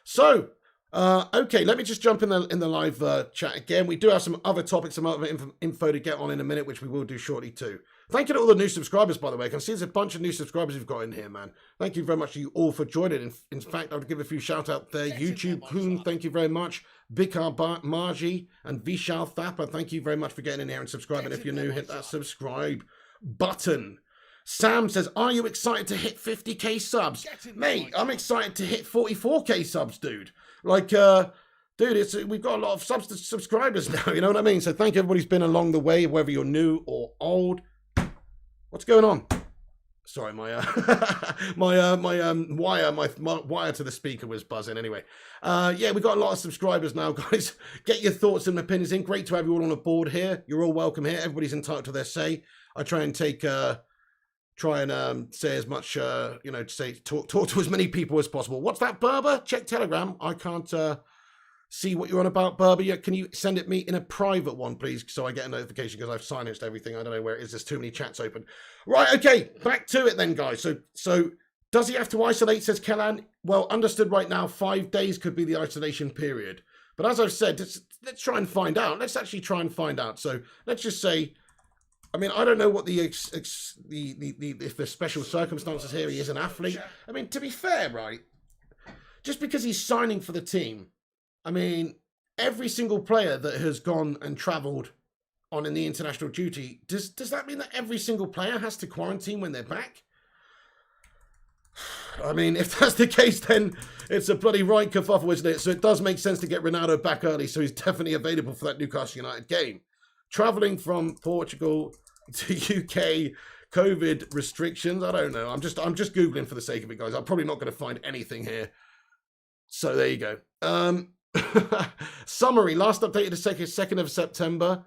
So, okay, let me just jump in the live chat again. We do have some other topics, some other info to get on in a minute, which we will do shortly too. Thank you to all the new subscribers, by the way. I can see there's a bunch of new subscribers you've got in here, man. Thank you very much to you all for joining. In fact, I'll give a few shout-out there. YouTube Kuhn, thank you very much. Bikar Margie and Vishal Thapa, thank you very much for getting in here and subscribing. If you're new, hit that subscribe button. Sam says, are you excited to hit 50k subs? Mate, I'm excited to hit 44k subs, dude. Like, dude, we've got a lot of subscribers now, you know what I mean? So thank everybody who's been along the way, whether you're new or old. What's going on? Sorry, my wire to the speaker was buzzing. Anyway, yeah, we've got a lot of subscribers now, guys. Get your thoughts and opinions in. Great to have you all on the board here. You're all welcome here. Everybody's entitled to their say. I try and say as much, talk to as many people as possible. What's that, Berber? Check Telegram. I can't see what you're on about, Berber. Can you send it me in a private one, please, so I get a notification, because I've silenced everything. I don't know where it is. There's too many chats open. Right, okay, back to it then, guys. So does he have to isolate, says Kellan? Well, understood right now, 5 days could be the isolation period. But as I've said, let's try and find out. Let's actually try and find out. So let's just say, I mean, I don't know what if there's special circumstances here. He is an athlete. I mean, to be fair, right, just because he's signing for the team, I mean, every single player that has gone and travelled on in the international duty, does that mean that every single player has to quarantine when they're back? I mean, if that's the case, then it's a bloody right kerfuffle, isn't it? So it does make sense to get Ronaldo back early, so he's definitely available for that Newcastle United game. Travelling from Portugal to UK, COVID restrictions, I don't know. I'm just Googling for the sake of it, guys. I'm probably not going to find anything here. So there you go. Summary, last updated the 2nd of September.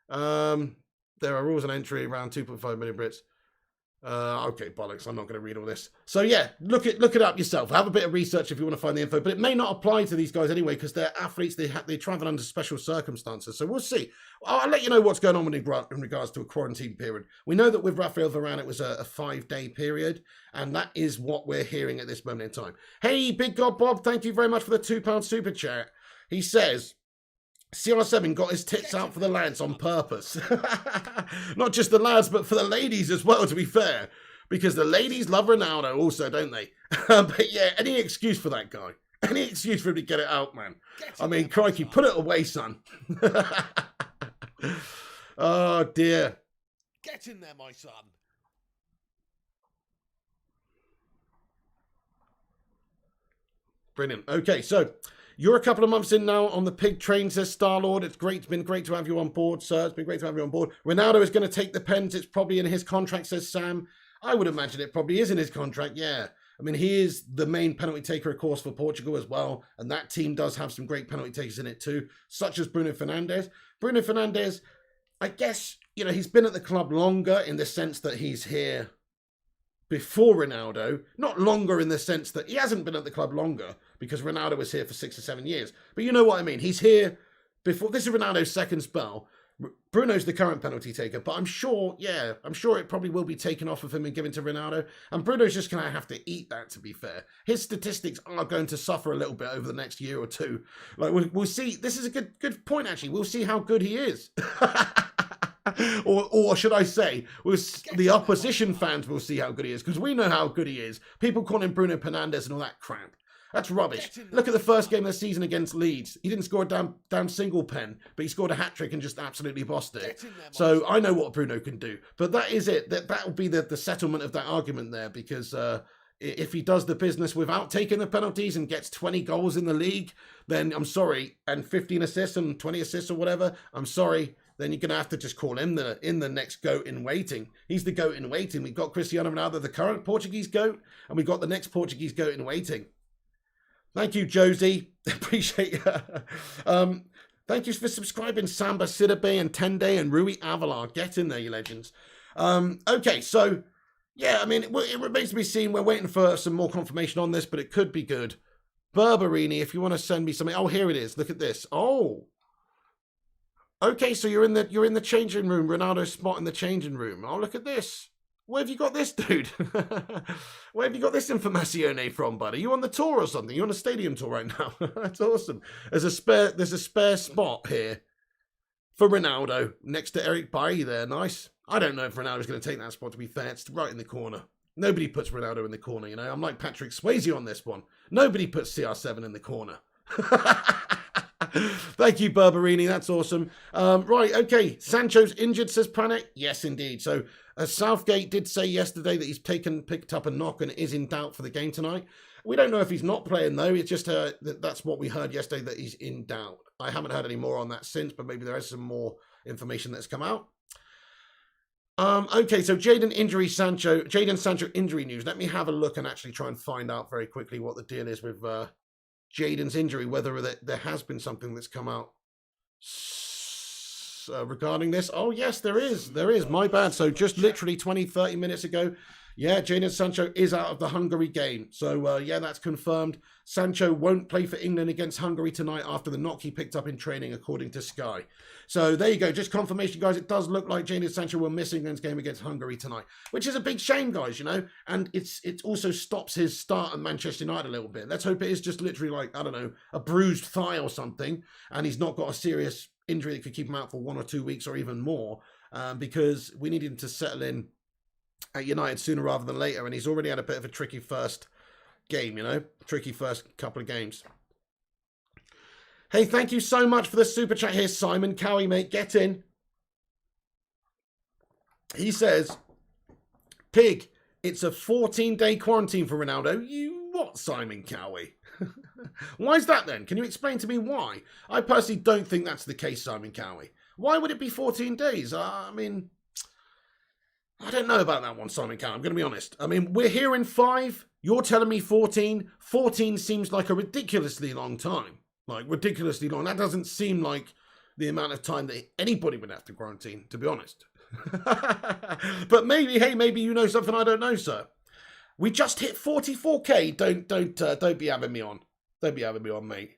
There are rules and entry around 2.5 million Brits. Okay, bollocks, I'm not going to read all this. So yeah, look it up yourself. Have a bit of research if you want to find the info, but it may not apply to these guys anyway, because they're athletes, they travel under special circumstances. So we'll see. I'll let you know what's going on in regards to a quarantine period. We know that with Rafael Varane, it was a 5-day period, and that is what we're hearing at this moment in time. Hey, Big God Bob, thank you very much for the £2 super chat. He says, CR7 got his tits out for the lads on purpose. Not just the lads, but for the ladies as well, to be fair. Because the ladies love Ronaldo also, don't they? But yeah, any excuse for that guy. Any excuse for him to get it out, man. I mean, crikey, put it away, son. Oh, dear. Get in there, my son. Brilliant. Okay, so you're a couple of months in now on the pig train, says Star-Lord. It's been great to have you on board, sir. It's been great to have you on board. Ronaldo is going to take the pens. It's probably in his contract, says Sam. I would imagine it probably is in his contract, yeah. I mean, he is the main penalty taker, of course, for Portugal as well. And that team does have some great penalty takers in it too, such as Bruno Fernandes. Bruno Fernandes, I guess, he's been at the club longer in the sense that he's here before Ronaldo. Not longer in the sense that he hasn't been at the club longer, because Ronaldo was here for 6 or 7 years. But you know what I mean. He's here before. This is Ronaldo's second spell. Bruno's the current penalty taker, but I'm sure it probably will be taken off of him and given to Ronaldo. And Bruno's just going to have to eat that, to be fair. His statistics are going to suffer a little bit over the next year or two. Like, we'll see. This is a good point, actually. We'll see how good he is. or should I say, the opposition fans will see how good he is, because we know how good he is. People call him Bruno Fernandes and all that crap. That's rubbish. Look at the first game of the season against Leeds. He didn't score a damn single pen, but he scored a hat-trick and just absolutely bossed it. So I know what Bruno can do. But that is it. That will be the settlement of that argument there, because if he does the business without taking the penalties and gets 20 goals in the league, then I'm sorry, and 15 assists and 20 assists or whatever, I'm sorry, then you're going to have to just call him the next GOAT in waiting. He's the GOAT in waiting. We've got Cristiano Ronaldo, the current Portuguese GOAT, and we've got the next Portuguese GOAT in waiting. Thank you, Josie. Appreciate you. Thank you for subscribing, Samba Sidibe and Tende and Rui Avalar. Get in there, you legends. Okay, so, yeah, I mean, it remains to be seen. We're waiting for some more confirmation on this, but it could be good. Berberini, if you want to send me something. Oh, here it is. Look at this. Oh. Okay, so you're in the changing room. Ronaldo's spot in the changing room. Oh, look at this. Where have you got this, dude? Where have you got this Informazione from, buddy? You on the tour or something? You on a stadium tour right now? That's awesome. There's a spare spot here for Ronaldo next to Eric Bailly there. Nice. I don't know if Ronaldo's going to take that spot, to be fair. It's right in the corner. Nobody puts Ronaldo in the corner, you know. I'm like Patrick Swayze on this one. Nobody puts CR7 in the corner. Thank you, Berberini. That's awesome. Right, okay. Sancho's injured, says Pranek. Yes, indeed. So Southgate did say yesterday that he's picked up a knock and is in doubt for the game tonight. We don't know if he's not playing, though. It's just that's what we heard yesterday, that he's in doubt. I haven't heard any more on that since, but maybe there is some more information that's come out. Okay, so Jaden Sancho injury news. Let me have a look and actually try and find out very quickly what the deal is with Jaden's injury, whether there has been something that's come out regarding this. Oh, yes, there is. There is. My bad. So just literally 20, 30 minutes ago, yeah, Jaden Sancho is out of the Hungary game. So, yeah, that's confirmed. Sancho won't play for England against Hungary tonight after the knock he picked up in training, according to Sky. So there you go. Just confirmation, guys. It does look like Jaden Sancho will miss England's game against Hungary tonight, which is a big shame, guys, you know. And it also stops his start at Manchester United a little bit. Let's hope it is just literally like, I don't know, a bruised thigh or something, and he's not got a serious injury that could keep him out for 1 or 2 weeks or even more, because we need him to settle in at United sooner rather than later, and he's already had a bit of a tricky first game, you know, tricky first couple of games. Hey, thank you so much for the super chat here, Simon Cowie, mate. Get in. He says, Pig, it's a 14-day quarantine for Ronaldo. You what, Simon Cowie? Why is that then? Can you explain to me why? I personally don't think that's the case, Simon Cowie. Why would it be 14 days? I mean, I don't know about that one, Simon Cowie. I'm going to be honest. I mean, we're here in 5. You're telling me 14. 14 seems like a ridiculously long time. Like, ridiculously long. That doesn't seem like the amount of time that anybody would have to quarantine, to be honest. But maybe, hey, maybe you know something I don't know, sir. We just hit 44k. Don't be having me on. Don't be having me on, mate.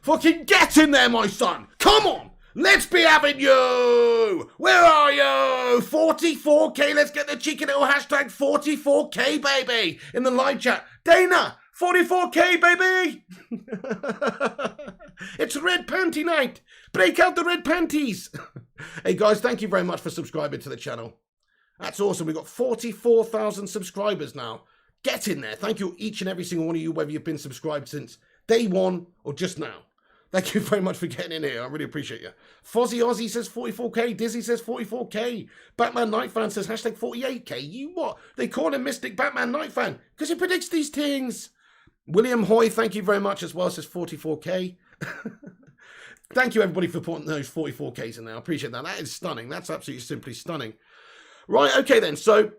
Fucking get in there, my son. Come on. Let's be having you. Where are you? 44k. Let's get the cheeky little hashtag 44k, baby, in the live chat. Dana, 44k, baby. It's red panty night. Break out the red panties. Hey, guys, thank you very much for subscribing to the channel. That's awesome. We've got 44,000 subscribers now. Get in there. Thank you, each and every single one of you, whether you've been subscribed since day one or just now. Thank you very much for getting in here. I really appreciate you. Fozzie Ozzy says 44k. Dizzy says 44k. Batman Night Fan says hashtag 48k. You what? They call him Mystic Batman Night Fan because he predicts these things. William Hoy, thank you very much as well, says 44k. Thank you, everybody, for putting those 44ks in there. I appreciate that. That is stunning. That's absolutely simply stunning. Right, okay then. So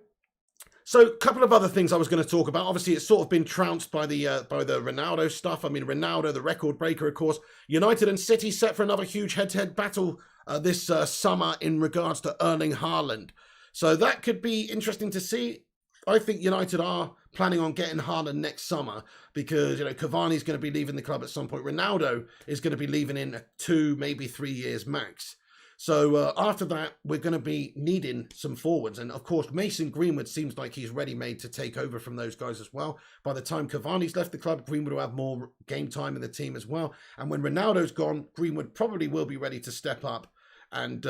a couple of other things I was going to talk about. Obviously, it's sort of been trounced by the Ronaldo stuff. I mean, Ronaldo, the record breaker, of course. United and City set for another huge head-to-head battle this summer in regards to Erling Haaland. So that could be interesting to see. I think United are planning on getting Haaland next summer because, you know, Cavani's going to be leaving the club at some point. Ronaldo is going to be leaving in 2, maybe 3 years max. So after that, we're going to be needing some forwards. And, of course, Mason Greenwood seems like he's ready-made to take over from those guys as well. By the time Cavani's left the club, Greenwood will have more game time in the team as well. And when Ronaldo's gone, Greenwood probably will be ready to step up and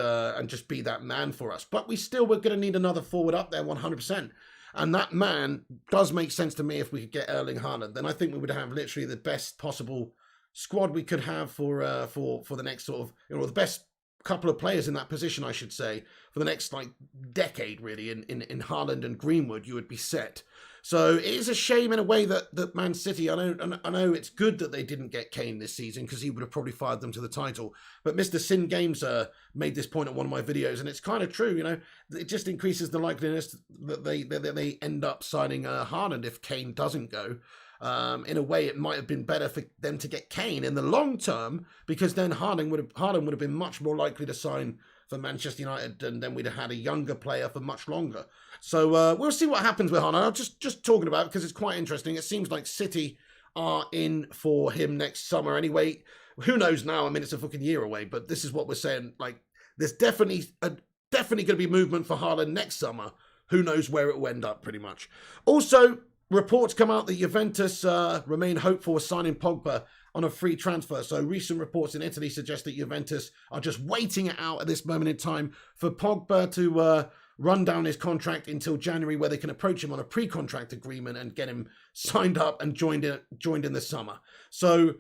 just be that man for us. But we're going to need another forward up there 100%. And that man does make sense to me if we could get Erling Haaland. Then I think we would have literally the best possible squad we could have for the next sort of, you know, the best couple of players in that position, I should say, for the next like decade, really. In Haaland and Greenwood, you would be set. So it is a shame in a way that Man City, I know it's good that they didn't get Kane this season because he would have probably fired them to the title. But Mr. Sin Games made this point at one of my videos, and it's kind of true, you know. It just increases the likeliness that they end up signing Haaland if Kane doesn't go. In a way, it might have been better for them to get Kane in the long term because then Haaland would have been much more likely to sign for Manchester United, and then we'd have had a younger player for much longer. So we'll see what happens with Haaland. I'm just talking about it because it's quite interesting. It seems like City are in for him next summer anyway. Who knows now? I mean, it's a fucking year away, but this is what we're saying. Like, there's definitely going to be movement for Haaland next summer. who knows where it will end up pretty much. Also, reports come out that Juventus remain hopeful of signing Pogba on a free transfer. So recent reports in Italy suggest that Juventus are just waiting it out at this moment in time for Pogba to run down his contract until January, where they can approach him on a pre-contract agreement and get him signed up and joined in the summer. So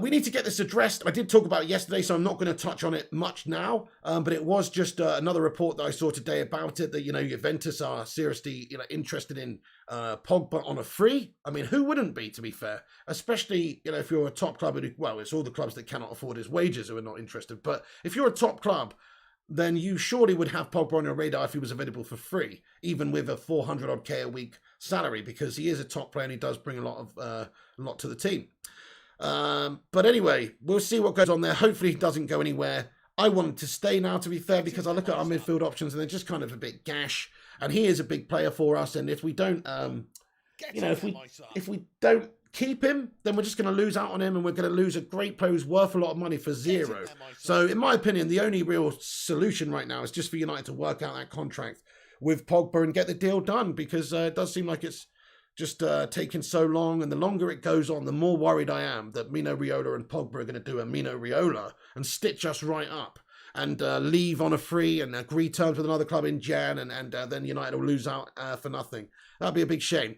we need to get this addressed. I did talk about it yesterday, so I'm not going to touch on it much now. But it was just another report that I saw today about it, that, Juventus are seriously, interested in Pogba on a free. I mean, who wouldn't be, to be fair? Especially, if you're a top club, it's all the clubs that cannot afford his wages who are not interested. But if you're a top club, then you surely would have Pogba on your radar if he was available for free, even with a 400-odd K a week salary, because he is a top player and he does bring a lot to the team. But anyway, we'll see what goes on there. Hopefully he doesn't go anywhere. I want him to stay now, to be fair, because I look at our midfield options and they're just kind of a bit gash. And he is a big player for us. And if we don't, if we don't keep him, then we're just going to lose out on him, and we're going to lose a great player who's worth a lot of money for zero. So in my opinion, the only real solution right now is just for United to work out that contract with Pogba and get the deal done, because it does seem like it's just taking so long, and the longer it goes on, the more worried I am that Mino Raiola and Pogba are going to do a Mino Raiola and stitch us right up and leave on a free and agree terms with another club in Jan, and then United will lose out for nothing. That'd be a big shame.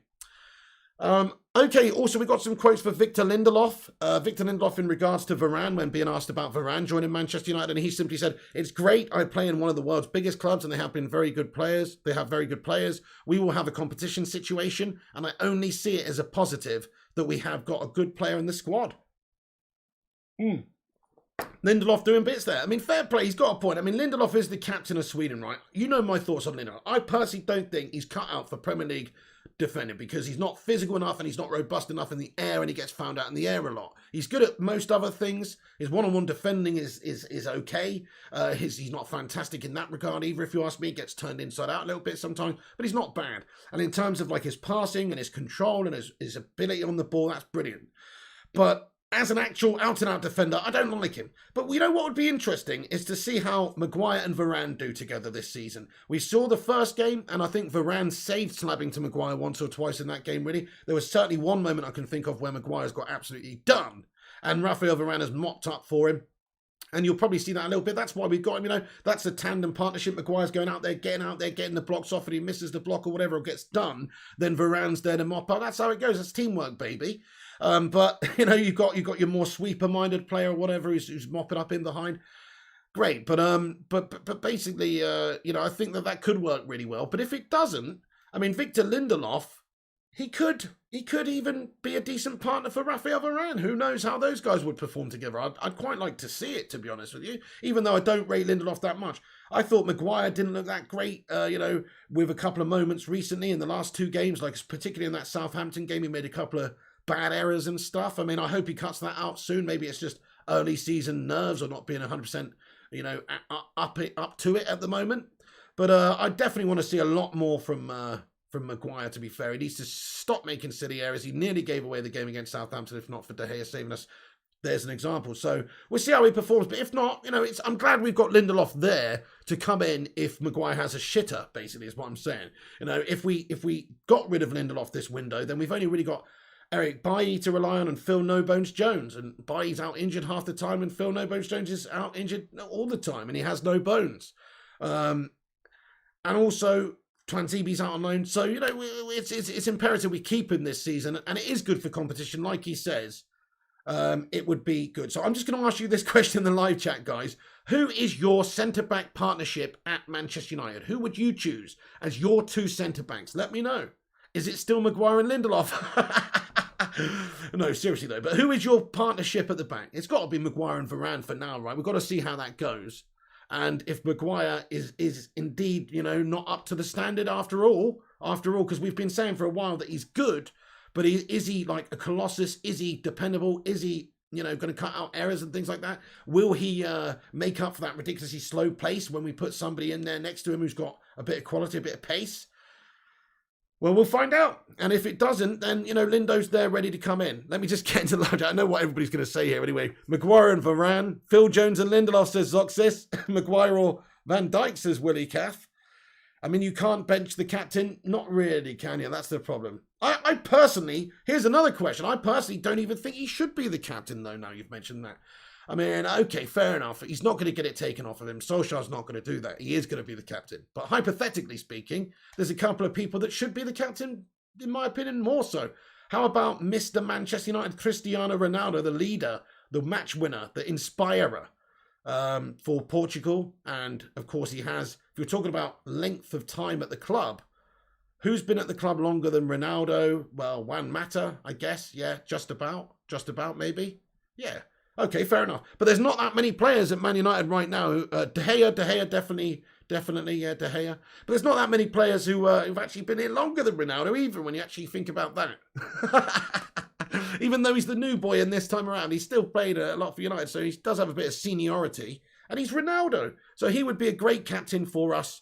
Okay, also we got some quotes for Victor Lindelof. Victor Lindelof in regards to Varane, when being asked about Varane joining Manchester United, and he simply said, "It's great. I play in one of the world's biggest clubs and they have been very good players. They have very good players. We will have a competition situation, and I only see it as a positive that we have got a good player in the squad." Lindelof doing bits there. I mean, fair play. He's got a point. I mean, Lindelof is the captain of Sweden, right? You know my thoughts on Lindelof. I personally don't think he's cut out for Premier League defending, because he's not physical enough and he's not robust enough in the air, and he gets found out in the air a lot. He's good at most other things. His one-on-one defending is okay. He's not fantastic in that regard either, if you ask me. He gets turned inside out a little bit sometimes, but he's not bad. And in terms of like his passing and his control and his ability on the ball, that's brilliant. But as an actual out-and-out defender, I don't like him. But you know what would be interesting is to see how Maguire and Varane do together this season. We saw the first game, and I think Varane saved slabbing to Maguire once or twice in that game, really. There was certainly one moment I can think of where Maguire's got absolutely done, and Rafael Varane has mopped up for him. And you'll probably see that a little bit. That's why we've got him, That's a tandem partnership. Maguire's going out there, getting the blocks off, and he misses the block or whatever, or gets done. Then Varane's there to mop up. That's how it goes. That's teamwork, baby. But you've got your more sweeper-minded player or whatever who's mopping up in behind. Great, but basically, I think that could work really well. But if it doesn't, I mean, Victor Lindelof, he could even be a decent partner for Rafael Varane. Who knows how those guys would perform together? I'd quite like to see it, to be honest with you. Even though I don't rate Lindelof that much, I thought Maguire didn't look that great. With a couple of moments recently in the last two games, like particularly in that Southampton game, he made a couple of bad errors and stuff. I mean, I hope he cuts that out soon. Maybe it's just early season nerves or not being 100%, up to it at the moment. But I definitely want to see a lot more from Maguire, to be fair. He needs to stop making silly errors. He nearly gave away the game against Southampton, if not for De Gea saving us. There's an example. So we'll see how he performs. But if not, I'm glad we've got Lindelof there to come in if Maguire has a shitter, basically, is what I'm saying. If we got rid of Lindelof this window, then we've only really got Eric Bailly to rely on and Phil No Bones Jones. And Bailly's out injured half the time, and Phil No Bones Jones is out injured all the time, and he has no bones. And also, Twanzibi's out on loan. So, it's imperative we keep him this season, and it is good for competition, like he says. It would be good. So I'm just going to ask you this question in the live chat, guys. Who is your centre-back partnership at Manchester United? Who would you choose as your two centre-backs? Let me know. Is it still Maguire and Lindelof? No, seriously though. But who is your partnership at the back? It's got to be Maguire and Varane for now, right? We've got to see how that goes. And if Maguire is indeed, not up to the standard after all, because we've been saying for a while that he's good, but is he like a colossus? Is he dependable? Is he, going to cut out errors and things like that? Will he make up for that ridiculously slow pace when we put somebody in there next to him who's got a bit of quality, a bit of pace? Well, we'll find out. And if it doesn't, then, Lindo's there ready to come in. Let me just get into the logic. I know what everybody's going to say here anyway. Maguire and Varane. Phil Jones and Lindelof, says Zoxis. Maguire or Van Dijk, says Willie Caff. I mean, you can't bench the captain. Not really, can you? That's the problem. I personally, here's another question. I personally don't even think he should be the captain, though, now you've mentioned that. I mean, okay, fair enough. He's not going to get it taken off of him. Solskjaer's not going to do that. He is going to be the captain. But hypothetically speaking, there's a couple of people that should be the captain, in my opinion, more so. How about Mr. Manchester United, Cristiano Ronaldo, the leader, the match winner, the inspirer for Portugal? And, of course, he has, if you're talking about length of time at the club, who's been at the club longer than Ronaldo? Well, Juan Mata, I guess. Yeah, just about. Just about, maybe. Yeah. Okay, fair enough. But there's not that many players at Man United right now. De Gea, definitely, yeah, De Gea. But there's not that many players who've actually been here longer than Ronaldo, even when you actually think about that. Even though he's the new boy in this time around, he's still played a lot for United, so he does have a bit of seniority. And he's Ronaldo. So he would be a great captain for us.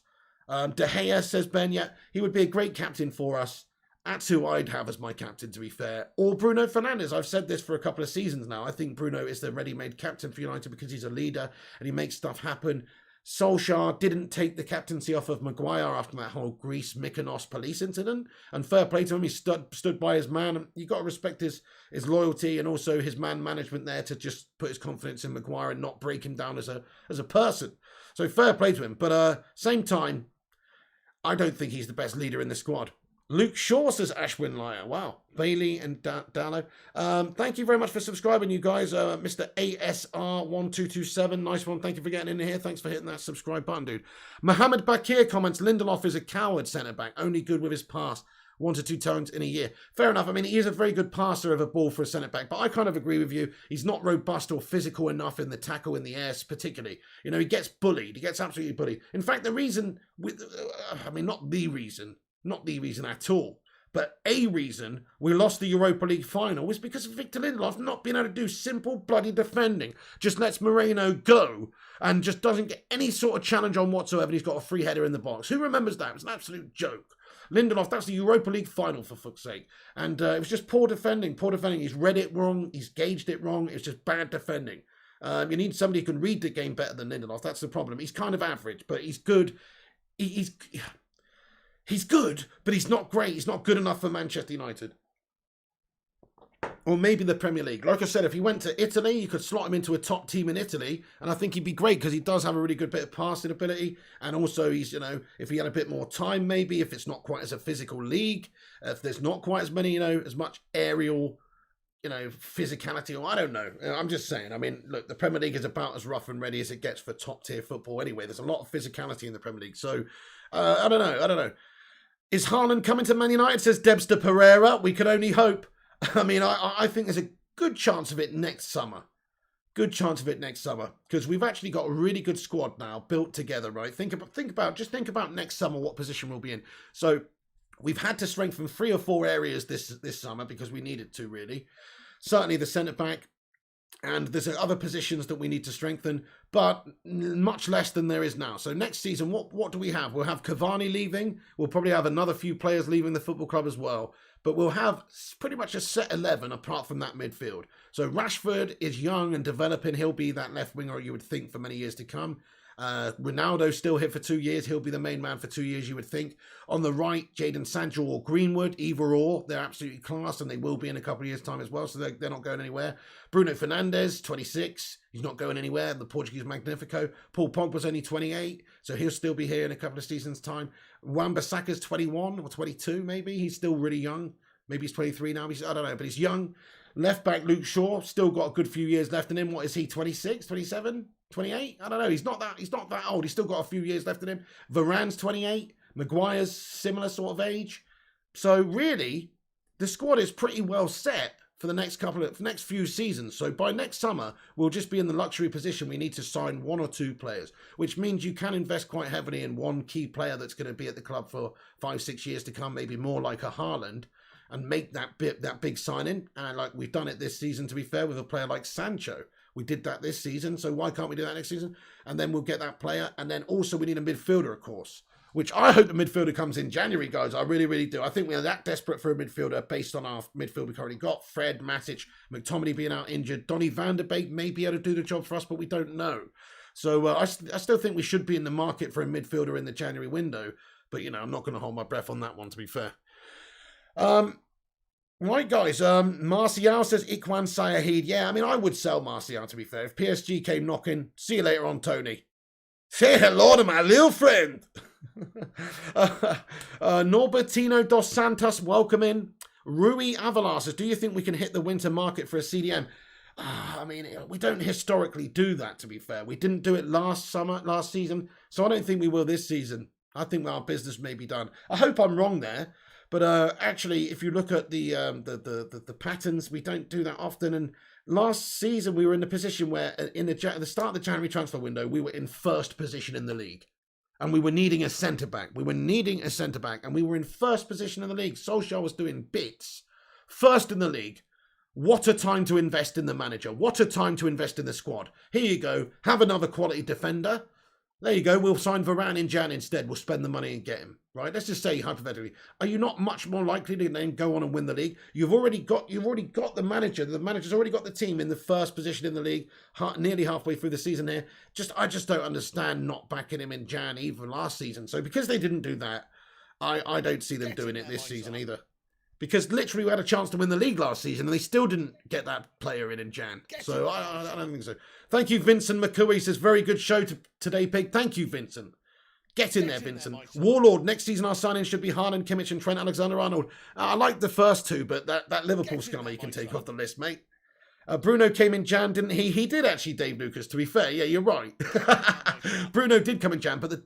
De Gea, says Ben, yeah, he would be a great captain for us. That's who I'd have as my captain, to be fair. Or Bruno Fernandes. I've said this for a couple of seasons now. I think Bruno is the ready-made captain for United because he's a leader and he makes stuff happen. Solskjaer didn't take the captaincy off of Maguire after that whole Greece Mykonos police incident. And fair play to him. He stood by his man. And you've got to respect his loyalty and also his man management there to just put his confidence in Maguire and not break him down as a person. So fair play to him. But same time, I don't think he's the best leader in the squad. Luke Shaw says Ashwin Lyer. Wow. Bailey and Dallo. Thank you very much for subscribing, you guys. Mr. ASR1227. Nice one. Thank you for getting in here. Thanks for hitting that subscribe button, dude. Mohammed Bakir comments, Lindelof is a coward centre-back. Only good with his pass. 1 to 2 times in a year. Fair enough. I mean, he is a very good passer of a ball for a centre-back, but I kind of agree with you. He's not robust or physical enough in the tackle in the air, particularly. You know, he gets bullied. He gets absolutely bullied. In fact, the reason, not the reason at all, but a reason we lost the Europa League final was because of Victor Lindelof not being able to do simple bloody defending. Just lets Moreno go and just doesn't get any sort of challenge on whatsoever. And he's got a free header in the box. Who remembers that? It was an absolute joke. Lindelof, that's the Europa League final, for fuck's sake. And it was just poor defending. He's read it wrong. He's gauged it wrong. It's just bad defending. You need somebody who can read the game better than Lindelof. That's the problem. He's kind of average, but he's good. He's good, but he's not great. He's not good enough for Manchester United. Or maybe the Premier League. Like I said, if he went to Italy, you could slot him into a top team in Italy, and I think he'd be great because he does have a really good bit of passing ability, and also he's, you know, if he had a bit more time, maybe, if it's not quite as a physical league, if there's not quite as many, you know, as much aerial, you know, physicality, or I don't know. I'm just saying. I mean, look, the Premier League is about as rough and ready as it gets for top-tier football anyway. There's a lot of physicality in the Premier League, so I don't know. Is Haaland coming to Man United, says Debster Pereira? We can only hope. I mean, I think there's a good chance of it next summer. Good chance of it next summer. Because we've actually got a really good squad now, built together, right? Think about next summer, what position we'll be in. So we've had to strengthen 3 or 4 areas this summer because we needed to, really. Certainly the centre-back. And there's other positions that we need to strengthen, but much less than there is now. So next season, what do we have? We'll have Cavani leaving. We'll probably have another few players leaving the football club as well. But we'll have pretty much a set 11 apart from that midfield. So Rashford is young and developing. He'll be that left winger, you would think, for many years to come. Ronaldo's still here for 2 years. He'll be the main man for 2 years, you would think. On the right, Jaden Sancho or Greenwood, either or. They're absolutely class, and they will be in a couple of years' time as well, so they're not going anywhere. Bruno Fernandes, 26. He's not going anywhere. The Portuguese Magnifico. Paul Pogba's only 28, so he'll still be here in a couple of seasons' time. Wan-Bissaka's 21 or 22, maybe. He's still really young. Maybe he's 23 now. I don't know, but he's young. Left back Luke Shaw, still got a good few years left in him. What is he, 26, 27? 28? I don't know. He's not that old. He's still got a few years left in him. Varane's 28. Maguire's similar sort of age. So really, the squad is pretty well set for the next few seasons. So by next summer, we'll just be in the luxury position we need to sign 1 or 2 players, which means you can invest quite heavily in one key player that's going to be at the club for 5-6 years to come, maybe more like a Haaland, and make that big signing. And like we've done it this season, to be fair, with a player like Sancho. We did that this season, so why can't we do that next season? And then we'll get that player. And then also we need a midfielder, of course, which I hope the midfielder comes in January, guys. I really, really do. I think we are that desperate for a midfielder based on our midfield we currently got. Fred, Matic, McTominay being out injured. Donny van de Beek may be able to do the job for us, but we don't know. So I still think we should be in the market for a midfielder in the January window. But, you know, I'm not going to hold my breath on that one, to be fair. Right, guys. Martial says Ikwan Sayahid. Yeah, I mean, I would sell Martial, to be fair. If PSG came knocking, see you later on, Tony. Say hello to my little friend. Norbertino dos Santos, welcome in. Rui Avalar says, do you think we can hit the winter market for a CDM? I mean, we don't historically do that, to be fair. We didn't do it last season, so I don't think we will this season. I think our business may be done. I hope I'm wrong there, but actually, if you look at the patterns, we don't do that often. And last season, we were in a position where, in the start of the January transfer window, we were in first position in the league. And we were needing a centre-back. And we were in first position in the league. Solskjaer was doing bits. First in the league. What a time to invest in the manager. What a time to invest in the squad. Here you go. Have another quality defender. There you go. We'll sign Varane in Jan instead. We'll spend the money and get him. Right? Let's just say, hypothetically, are you not much more likely to then go on and win the league? You've already got the manager. The manager's already got the team in the first position in the league, nearly halfway through the season here. I just don't understand not backing him in Jan even last season. So because they didn't do that, I don't see them doing it this season either. Because literally we had a chance to win the league last season and they still didn't get that player in Jan. So I don't think so. Thank you, Vincent McCooey. He says, very good show today, Pig. Thank you, Vincent. Get in there, Vincent. Warlord, next season our signing should be Haaland, Kimmich and Trent Alexander-Arnold. I like the first two, but that Liverpool scummer you can take off the list, mate. Bruno came in Jan, didn't he? He did actually, Dave Lucas, to be fair. Yeah, you're right. Bruno did come in Jan, but the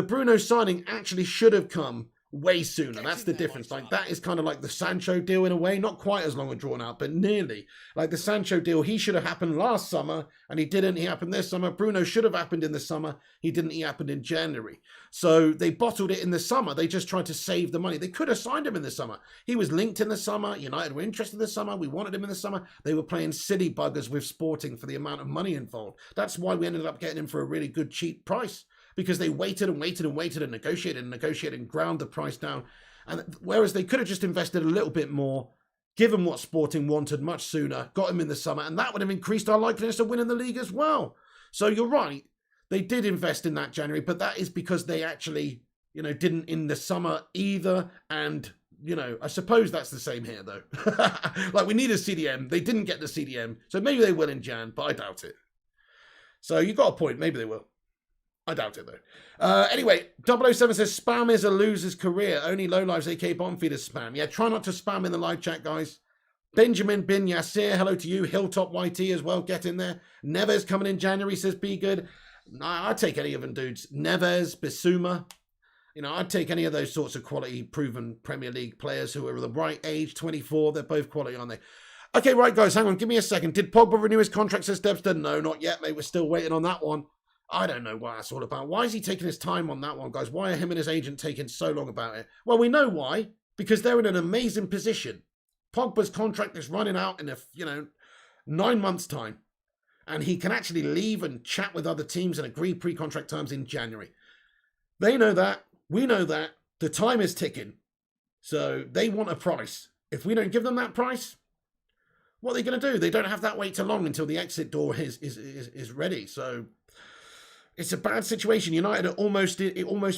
Bruno signing actually should have come way sooner. That's the difference. Like, that is kind of like the Sancho deal in a way. Not quite as long and drawn out, but nearly. Like the Sancho deal, he should have happened last summer, and he didn't. He happened this summer. Bruno should have happened in the summer. He didn't. He happened in January. So they bottled it in the summer. They just tried to save the money. They could have signed him in the summer. He was linked in the summer. United were interested in the summer. We wanted him in the summer. They were playing silly buggers with Sporting for the amount of money involved. That's why we ended up getting him for a really good, cheap price. Because they waited and negotiated and ground the price down. And whereas they could have just invested a little bit more, given what Sporting wanted much sooner, got him in the summer, and that would have increased our likeliness of winning the league as well. So you're right. They did invest in that January, but that is because they actually, didn't in the summer either. And, I suppose that's the same here, though. Like, we need a CDM. They didn't get the CDM. So maybe they will in Jan, but I doubt it. So you got a point. Maybe they will. I doubt it, though. Anyway, 007 says, spam is a loser's career. Only lowlives, aka bottom feeders, spam. Yeah, try not to spam in the live chat, guys. Benjamin bin Yasser, hello to you. Hilltop YT as well, get in there. Neves coming in January, says, be good. I'd take any of them, dudes. Neves, Bissouma. I'd take any of those sorts of quality, proven Premier League players who are the right age, 24. They're both quality, aren't they? Okay, right, guys, hang on. Give me a second. Did Pogba renew his contract, says Debster? No, not yet, mate. We're still waiting on that one. I don't know what that's all about. Why is he taking his time on that one, guys? Why are him and his agent taking so long about it? Well, we know why. Because they're in an amazing position. Pogba's contract is running out in 9 months' time. And he can actually leave and chat with other teams and agree pre-contract terms in January. They know that. We know that. The time is ticking. So they want a price. If we don't give them that price, what are they going to do? They don't have that wait too long until the exit door is ready. So it's a bad situation. United are almost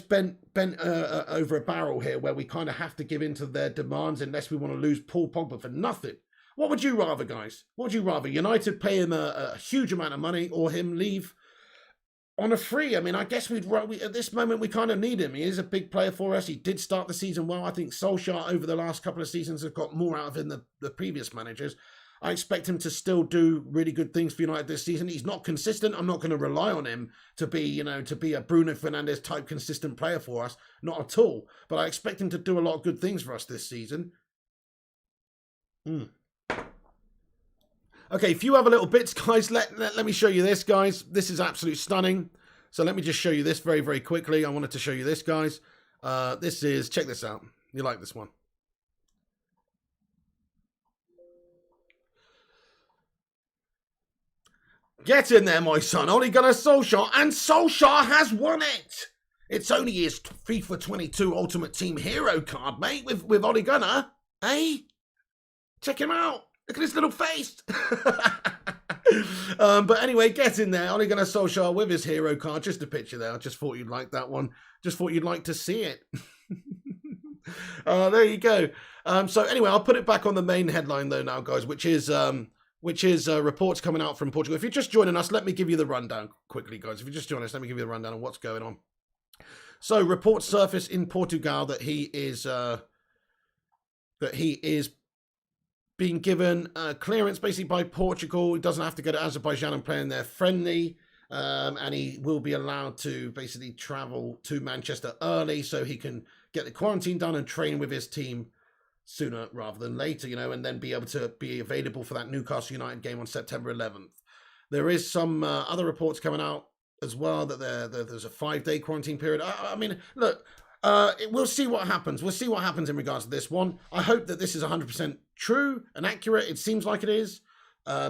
bent over a barrel here, where we kind of have to give in to their demands unless we want to lose Paul Pogba for nothing. What would you rather, guys? What would you rather? United pay him a huge amount of money, or him leave on a free? I mean, I guess at this moment we kind of need him. He is a big player for us. He did start the season well. I think Solskjaer over the last couple of seasons has got more out of him than the previous managers. I expect him to still do really good things for United this season. He's not consistent. I'm not going to rely on him to be a Bruno Fernandes type consistent player for us. Not at all. But I expect him to do a lot of good things for us this season. Okay, a few other little bits, guys. Let me show you this, guys. This is absolutely stunning. So let me just show you this very, very quickly. I wanted to show you this, guys. Check this out. You like this one? Get in there, my son. Ole Gunnar Solskjaer, and Solskjaer has won it. It's only his FIFA 22 Ultimate Team Hero card, mate, with Ole Gunnar. Eh? Check him out. Look at his little face. But anyway, get in there. Ole Gunnar Solskjaer with his hero card. Just a picture there. I just thought you'd like that one. Just thought you'd like to see it. There you go. So anyway, I'll put it back on the main headline though now, guys, which is reports coming out from Portugal. If you're just joining us, let me give you the rundown quickly, guys. If you're just joining us, let me give you the rundown on what's going on. So reports surface in Portugal that he is being given clearance basically by Portugal. He doesn't have to go to Azerbaijan and play in their friendly. And he will be allowed to basically travel to Manchester early so he can get the quarantine done and train with his team sooner rather than later, and then be able to be available for that Newcastle United game on September 11th. There is some other reports coming out as well that there's a 5-day quarantine period. I mean, look, we'll see what happens. We'll see what happens in regards to this one. I hope that this is 100% true and accurate. It seems like it is.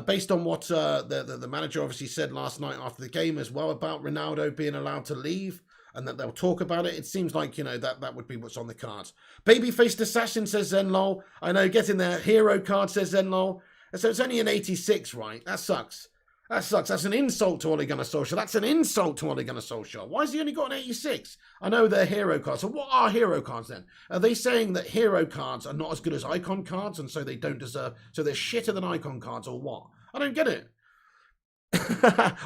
Based on what the manager obviously said last night after the game as well about Ronaldo being allowed to leave and that they'll talk about it. It seems like, that would be what's on the cards. Baby-faced assassin, says Zenlol. I know, get in there. Hero card, says Zenlol. So it's only an 86, right? That sucks. That sucks. That's an insult to Ole Gunnar Solskjaer. That's an insult to Ole Gunnar Solskjaer. Why has he only got an 86? I know they're hero cards. So what are hero cards then? Are they saying that hero cards are not as good as icon cards and so they don't deserve... So they're shitter than icon cards or what? I don't get it.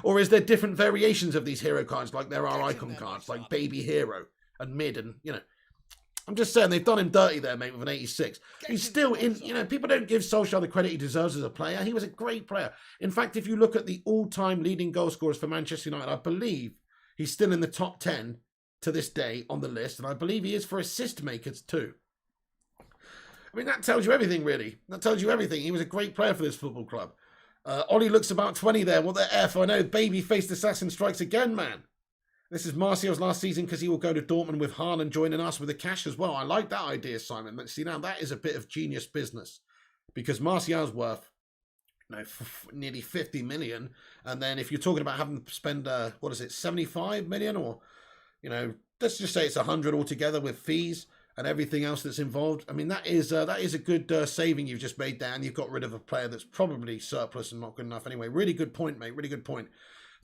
Or is there different variations of these hero cards like there are icon cards, like Baby Hero and Mid and, I'm just saying they've done him dirty there, mate, with an 86. He's still in, people don't give Solskjaer the credit he deserves as a player. He was a great player. In fact, if you look at the all-time leading goal scorers for Manchester United, I believe he's still in the top 10 to this day on the list, and I believe he is for assist makers too. I mean, that tells you everything, really. That tells you everything. He was a great player for this football club. Ollie looks about 20 there. What the F? I know, baby-faced assassin strikes again, man. This is Martial's last season because he will go to Dortmund with Haaland joining us with the cash as well. I like that idea, Simon. But see, now that is a bit of genius business because Martial's worth nearly 50 million. And then if you're talking about having to spend, 75 million or, let's just say it's 100 altogether with fees and everything else that's involved. I mean, that is a good saving you've just made there. And you've got rid of a player that's probably surplus and not good enough anyway. Really good point, mate. Really good point.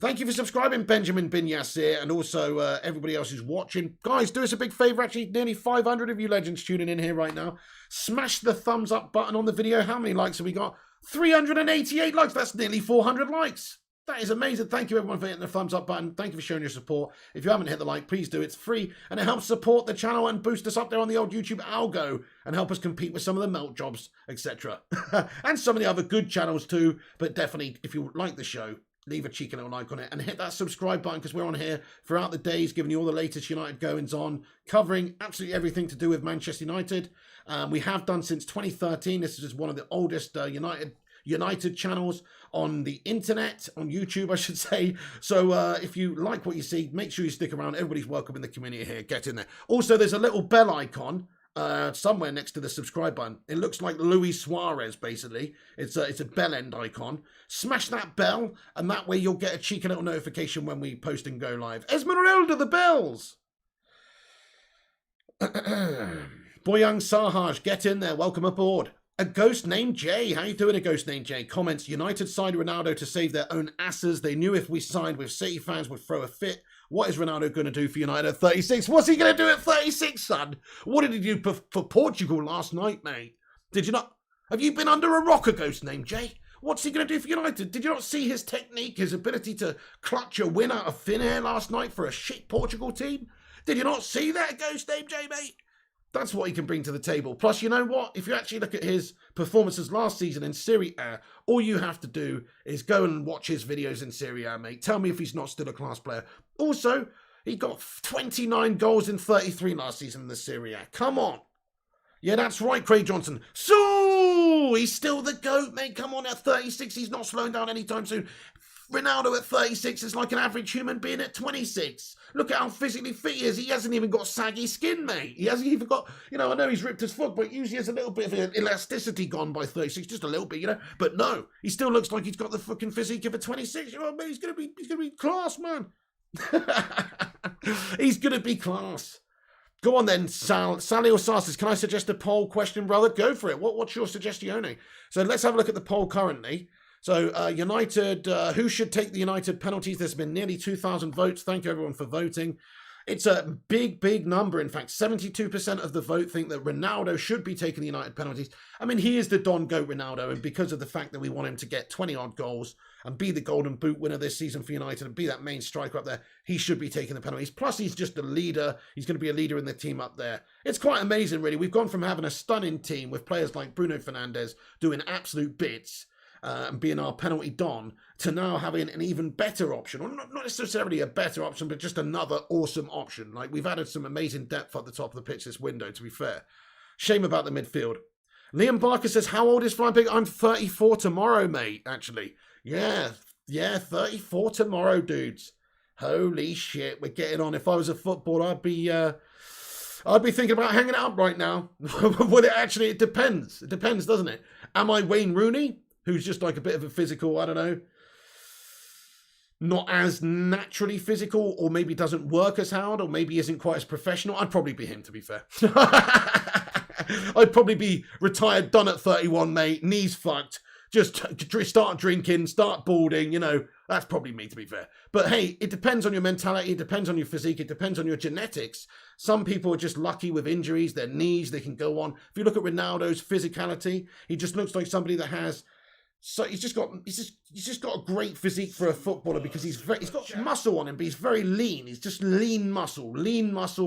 Thank you for subscribing, Benjamin Bin Yassir, and also everybody else who's watching. Guys, do us a big favour. Actually, nearly 500 of you legends tuning in here right now. Smash the thumbs up button on the video. How many likes have we got? 388 likes. That's nearly 400 likes. That is amazing. Thank you, everyone, for hitting the thumbs up button. Thank you for showing your support. If you haven't hit the like, please do. It's free, and it helps support the channel and boost us up there on the old YouTube algo and help us compete with some of the melt jobs, etc. And some of the other good channels too. But definitely, if you like the show, leave a cheeky little like on it and hit that subscribe button because we're on here throughout the days giving you all the latest United goings on, covering absolutely everything to do with Manchester United. We have done since 2013. This is one of the oldest United channels on the internet, on YouTube, I should say. So if you like what you see, make sure you stick around. Everybody's welcome in the community here. Get in there. Also, there's a little bell icon somewhere next to the subscribe button. It looks like Luis Suarez, basically. It's a bell end icon. Smash that bell, and that way you'll get a cheeky little notification when we post and go live. Esmeralda, the bells! Boyang Sahaj, get in there. Welcome aboard. A ghost named Jay. How you doing, a ghost named Jay? Comments, United signed Ronaldo to save their own asses. They knew if we signed with City fans would throw a fit. What is Ronaldo going to do for United at 36? What's he going to do at 36, son? What did he do for Portugal last night, mate? Did you not? Have you been under a rock, a ghost named Jay? What's he going to do for United? Did you not see his technique, his ability to clutch a win out of thin air last night for a shit Portugal team? Did you not see that, ghost named Jay, mate? That's what he can bring to the table. Plus, you know what? If you actually look at his performances last season in Serie A, all you have to do is go and watch his videos in Serie A, mate. Tell me if he's not still a class player. Also, he got 29 goals in 33 last season in the Serie A. Come on. Yeah, that's right, Craig Johnson. So, he's still the GOAT, mate. Come on, at 36, he's not slowing down anytime soon. Ronaldo at 36 is like an average human being at 26. Look at how physically fit he is. He hasn't even got saggy skin, mate. He hasn't even got, I know he's ripped as fuck, but usually has a little bit of elasticity gone by 36, just a little bit, But no, he still looks like he's got the fucking physique of a 26-year-old, mate. He's gonna be class, man. He's gonna be class. Go on then, Sally or Sarsis. Can I suggest a poll question, brother? Go for it. What's your suggestion? So let's have a look at the poll currently. So United, who should take the United penalties? There's been nearly 2,000 votes. Thank you everyone for voting. It's a big, big number. In fact, 72% of the vote think that Ronaldo should be taking the United penalties. I mean, he is the Don Goat Ronaldo, and because of the fact that we want him to get 20-odd goals and be the Golden Boot winner this season for United and be that main striker up there, he should be taking the penalties. Plus, he's just a leader. He's going to be a leader in the team up there. It's quite amazing, really. We've gone from having a stunning team with players like Bruno Fernandes doing absolute bits and being our penalty Don, to now having an even better option, or not necessarily a better option, but just another awesome option. Like, we've added some amazing depth at the top of the pitch this window, to be fair. Shame about the midfield. Liam Barker says, how old is Flying Pig? I'm 34 tomorrow, mate, actually. Yeah, 34 tomorrow, dudes. Holy shit, we're getting on. If I was a footballer, I'd be thinking about hanging out right now. Well, it depends. It depends, doesn't it? Am I Wayne Rooney, who's just like a bit of a physical, I don't know, not as naturally physical, or maybe doesn't work as hard, or maybe isn't quite as professional? I'd probably be him, to be fair. I'd probably be retired, done at 31, mate, knees fucked, just start drinking, start balding, you know. That's probably me, to be fair. But hey, it depends on your mentality, it depends on your physique, it depends on your genetics. Some people are just lucky with injuries, their knees, they can go on. If you look at Ronaldo's physicality, he just looks like somebody that has... So he's just got a great physique for a footballer, because he's got muscle on him, but he's very lean. He's just lean muscle,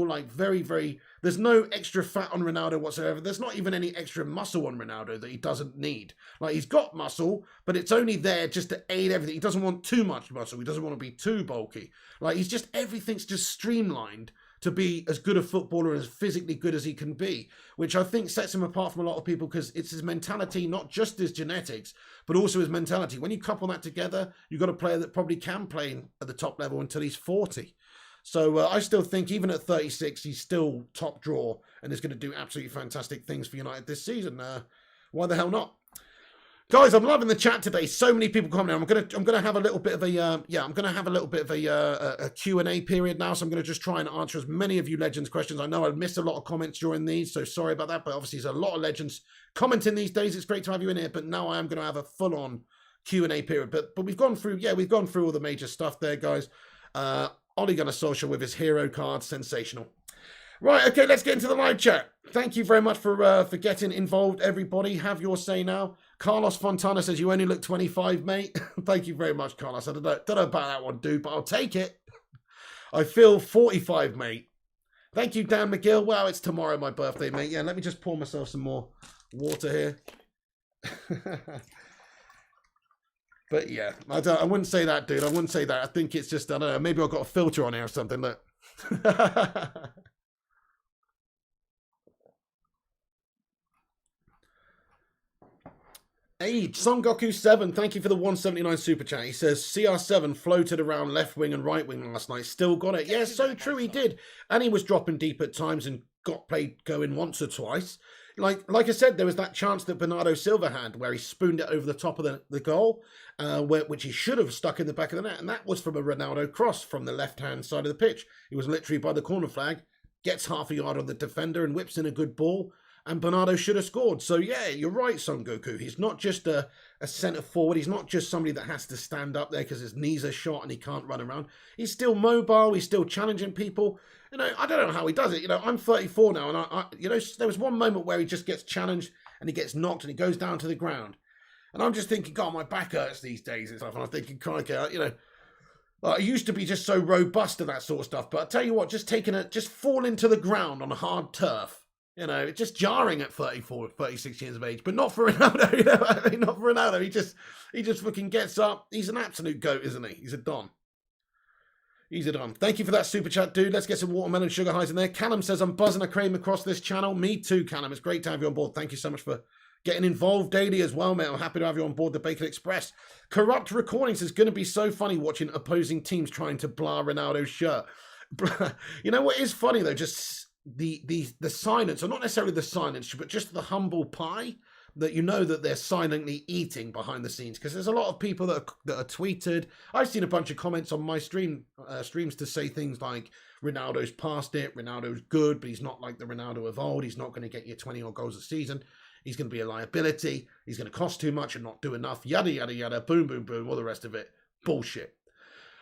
like very, very. There's no extra fat on Ronaldo whatsoever. There's not even any extra muscle on Ronaldo that he doesn't need. Like, he's got muscle, but it's only there just to aid everything. He doesn't want too much muscle. He doesn't want to be too bulky. Like, everything's just streamlined to be as good a footballer, as physically good as he can be, which I think sets him apart from a lot of people, because it's his mentality, not just his genetics, but also his mentality. When you couple that together, you've got a player that probably can play at the top level until he's 40. So I still think, even at 36, he's still top draw and is going to do absolutely fantastic things for United this season. Why the hell not? Guys, I'm loving the chat today. So many people commenting. I'm gonna have a little bit of a Q&A period now. So I'm gonna just try and answer as many of you legends questions. I know I missed a lot of comments during these, so sorry about that. But obviously, there's a lot of legends commenting these days. It's great to have you in here. But now I am gonna have a full-on Q&A period. But we've gone through all the major stuff there, guys. Ole Gunnar Solskjaer with his hero card, sensational. Right, okay, let's get into the live chat. Thank you very much for getting involved, everybody. Have your say now. Carlos Fontana says, you only look 25, mate. Thank you very much, Carlos. I don't know about that one, dude, but I'll take it. I feel 45, mate. Thank you, Dan McGill. Wow, it's tomorrow, my birthday, mate. Yeah, let me just pour myself some more water here. But yeah, I wouldn't say that, dude. I wouldn't say that. I think it's just, I don't know, maybe I've got a filter on here or something. Look. Age, Son Goku 7, thank you for the 179 super chat. He says, CR7 floated around left wing and right wing last night. Still got it. Yeah, so true, he did. And he was dropping deep at times and got played going once or twice. Like I said, there was that chance that Bernardo Silva had where he spooned it over the top of the goal, which he should have stuck in the back of the net. And that was from a Ronaldo cross from the left-hand side of the pitch. He was literally by the corner flag, gets half a yard on the defender and whips in a good ball. And Bernardo should have scored. So, yeah, you're right, Son Goku. He's not just a centre forward. He's not just somebody that has to stand up there because his knees are shot and he can't run around. He's still mobile. He's still challenging people. You know, I don't know how he does it. You know, I'm 34 now, and you know, there was one moment where he just gets challenged and he gets knocked and he goes down to the ground. And I'm just thinking, God, my back hurts these days and stuff. And I'm thinking, crikey, you know, I used to be just so robust to that sort of stuff. But I tell you what, just falling to the ground on a hard turf. You know, it's just jarring at 34, 36 years of age, but not for Ronaldo, you know what I mean? Not for Ronaldo. He just fucking gets up. He's an absolute goat, isn't he? He's a don. He's a don. Thank you for that super chat, dude. Let's get some watermelon sugar highs in there. Callum says, I'm buzzing a cream across this channel. Me too, Callum. It's great to have you on board. Thank you so much for getting involved daily as well, mate. I'm happy to have you on board the Bacon Express. Corrupt Recordings is going to be so funny watching opposing teams trying to blah Ronaldo's shirt. You know what is funny, though? Just the silence, or not necessarily the silence, but just the humble pie that you know that they're silently eating behind the scenes, because there's a lot of people that are tweeted. I've seen a bunch of comments on my streams to say things like Ronaldo's past it, Ronaldo's good, but he's not like the Ronaldo of old, he's not going to get you 20 odd goals a season. He's going to be a liability. He's going to cost too much and not do enough. Yada, yada, yada. Boom, boom, boom. All the rest of it. Bullshit.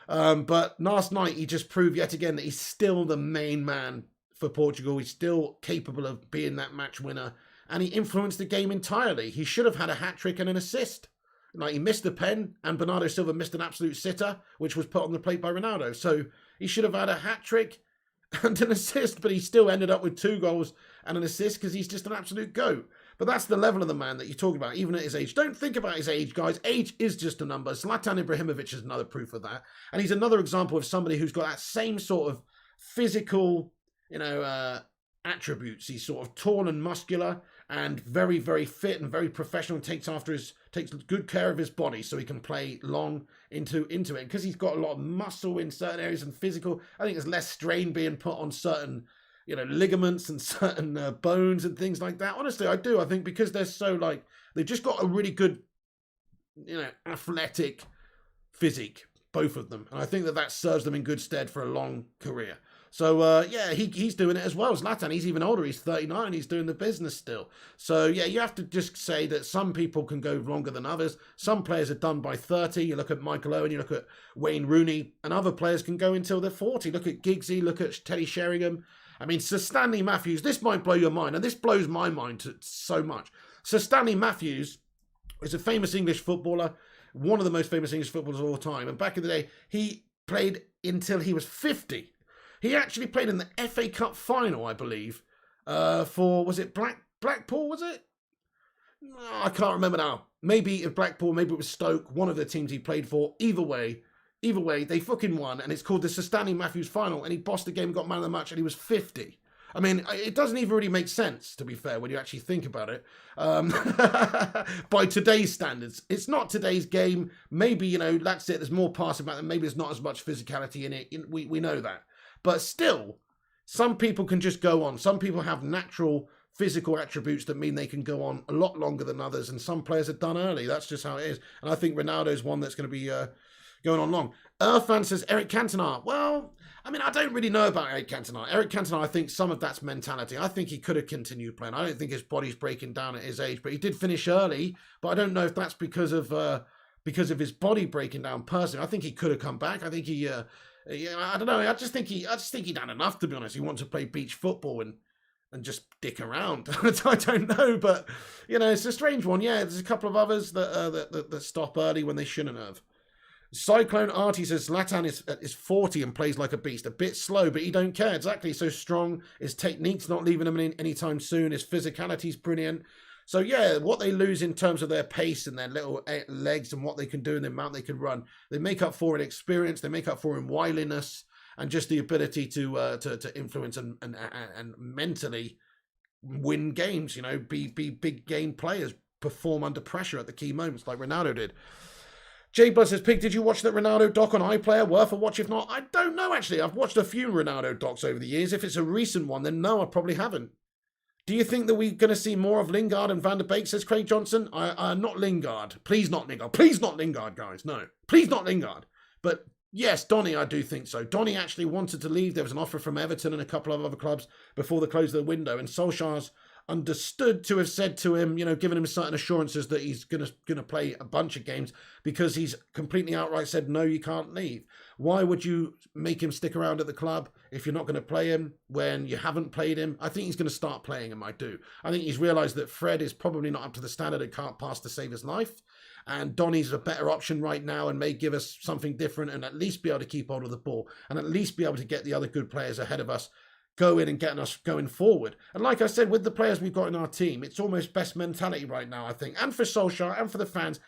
But last night, he just proved yet again that he's still the main man for Portugal. He's still capable of being that match winner. And he influenced the game entirely. He should have had a hat-trick and an assist. Like, he missed a pen, and Bernardo Silva missed an absolute sitter, which was put on the plate by Ronaldo. So he should have had a hat-trick and an assist, but he still ended up with 2 goals and an assist because he's just an absolute goat. But that's the level of the man that you're talking about, even at his age. Don't think about his age, guys. Age is just a number. Zlatan Ibrahimovic is another proof of that. And he's another example of somebody who's got that same sort of physical, attributes. He's sort of tall and muscular and very, very fit and very professional, and takes good care of his body so he can play long into it. Because he's got a lot of muscle in certain areas and physical, I think there's less strain being put on certain, ligaments and certain bones and things like that. Honestly, I do. I think because they're so they've just got a really good, athletic physique, both of them. And I think that serves them in good stead for a long career. So, he's doing it as well. Zlatan, he's even older. He's 39. He's doing the business still. So, yeah, you have to just say that some people can go longer than others. Some players are done by 30. You look at Michael Owen, you look at Wayne Rooney, and other players can go until they're 40. Look at Giggsy, look at Teddy Sheringham. I mean, Sir Stanley Matthews, this might blow your mind, and this blows my mind so much. Sir Stanley Matthews is a famous English footballer, one of the most famous English footballers of all time. And back in the day, he played until he was 50. He actually played in the FA Cup final, I believe, was it Blackpool, was it? I can't remember now. Maybe it Blackpool, maybe it was Stoke, one of the teams he played for. Either way, they fucking won, and it's called the Sir Stanley Matthews final, and he bossed the game, got man of the match, and he was 50. I mean, it doesn't even really make sense, to be fair, when you actually think about it. By today's standards. It's not today's game. Maybe, that's it. There's more passing back, and maybe there's not as much physicality in it. We know that. But still, some people can just go on. Some people have natural physical attributes that mean they can go on a lot longer than others, and some players are done early. That's just how it is. And I think Ronaldo's one that's going to be going on long. Irfan says, Eric Cantona. Well, I mean, I don't really know about Eric Cantona. Eric Cantona, I think some of that's mentality. I think he could have continued playing. I don't think his body's breaking down at his age, but he did finish early. But I don't know if that's because of his body breaking down personally. I think he could have come back. I think he... I don't know. I just think he done enough, to be honest. He wanted to play beach football and just dick around. I don't know, but it's a strange one. Yeah, there's a couple of others that stop early when they shouldn't have. Cyclone Artie says Zlatan is 40 and plays like a beast. A bit slow, but he don't care. Exactly. So strong. His technique's not leaving him anytime soon. His physicality's brilliant. So, yeah, what they lose in terms of their pace and their little legs and what they can do and the amount they can run, they make up for in experience, they make up for in wiliness, and just the ability to influence and mentally win games, be big game players, perform under pressure at the key moments like Ronaldo did. J Buzz says, Pig, did you watch that Ronaldo doc on iPlayer? Worth a watch if not? I don't know, actually. I've watched a few Ronaldo docs over the years. If it's a recent one, then no, I probably haven't. Do you think that we're going to see more of Lingard and Van der Beek, says Craig Johnson? Not Lingard. Please not Lingard. Please not Lingard, guys. No. Please not Lingard. But yes, Donny, I do think so. Donny actually wanted to leave. There was an offer from Everton and a couple of other clubs before the close of the window. And Solskjaer's understood to have said to him, given him certain assurances that he's gonna play a bunch of games, because he's completely outright said, no, you can't leave. Why would you make him stick around at the club if you're not going to play him when you haven't played him? I think he's going to start playing him, I do. I think he's realised that Fred is probably not up to the standard and can't pass to save his life. And Donny's a better option right now and may give us something different and at least be able to keep hold of the ball and at least be able to get the other good players ahead of us going and getting us going forward. And like I said, with the players we've got in our team, it's almost best mentality right now, I think. And for Solskjaer and for the fans,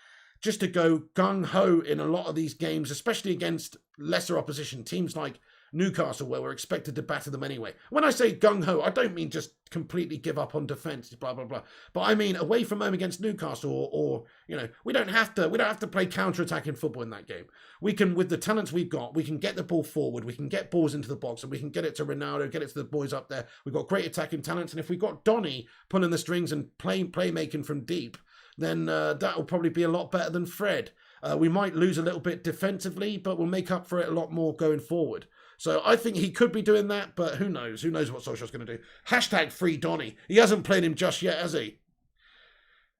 just to go gung-ho in a lot of these games, especially against lesser opposition, teams like Newcastle, where we're expected to batter them anyway. When I say gung-ho, I don't mean just completely give up on defence, blah, blah, blah. But I mean away from home against Newcastle or we don't have to play counter-attacking football in that game. We can, with the talents we've got, we can get the ball forward, we can get balls into the box, and we can get it to Ronaldo, get it to the boys up there. We've got great attacking talents, and if we've got Donny pulling the strings and playmaking from deep, then that will probably be a lot better than Fred. We might lose a little bit defensively, but we'll make up for it a lot more going forward. So I think he could be doing that, but who knows? Who knows what Solskjaer's going to do? Hashtag free Donny. He hasn't played him just yet, has he?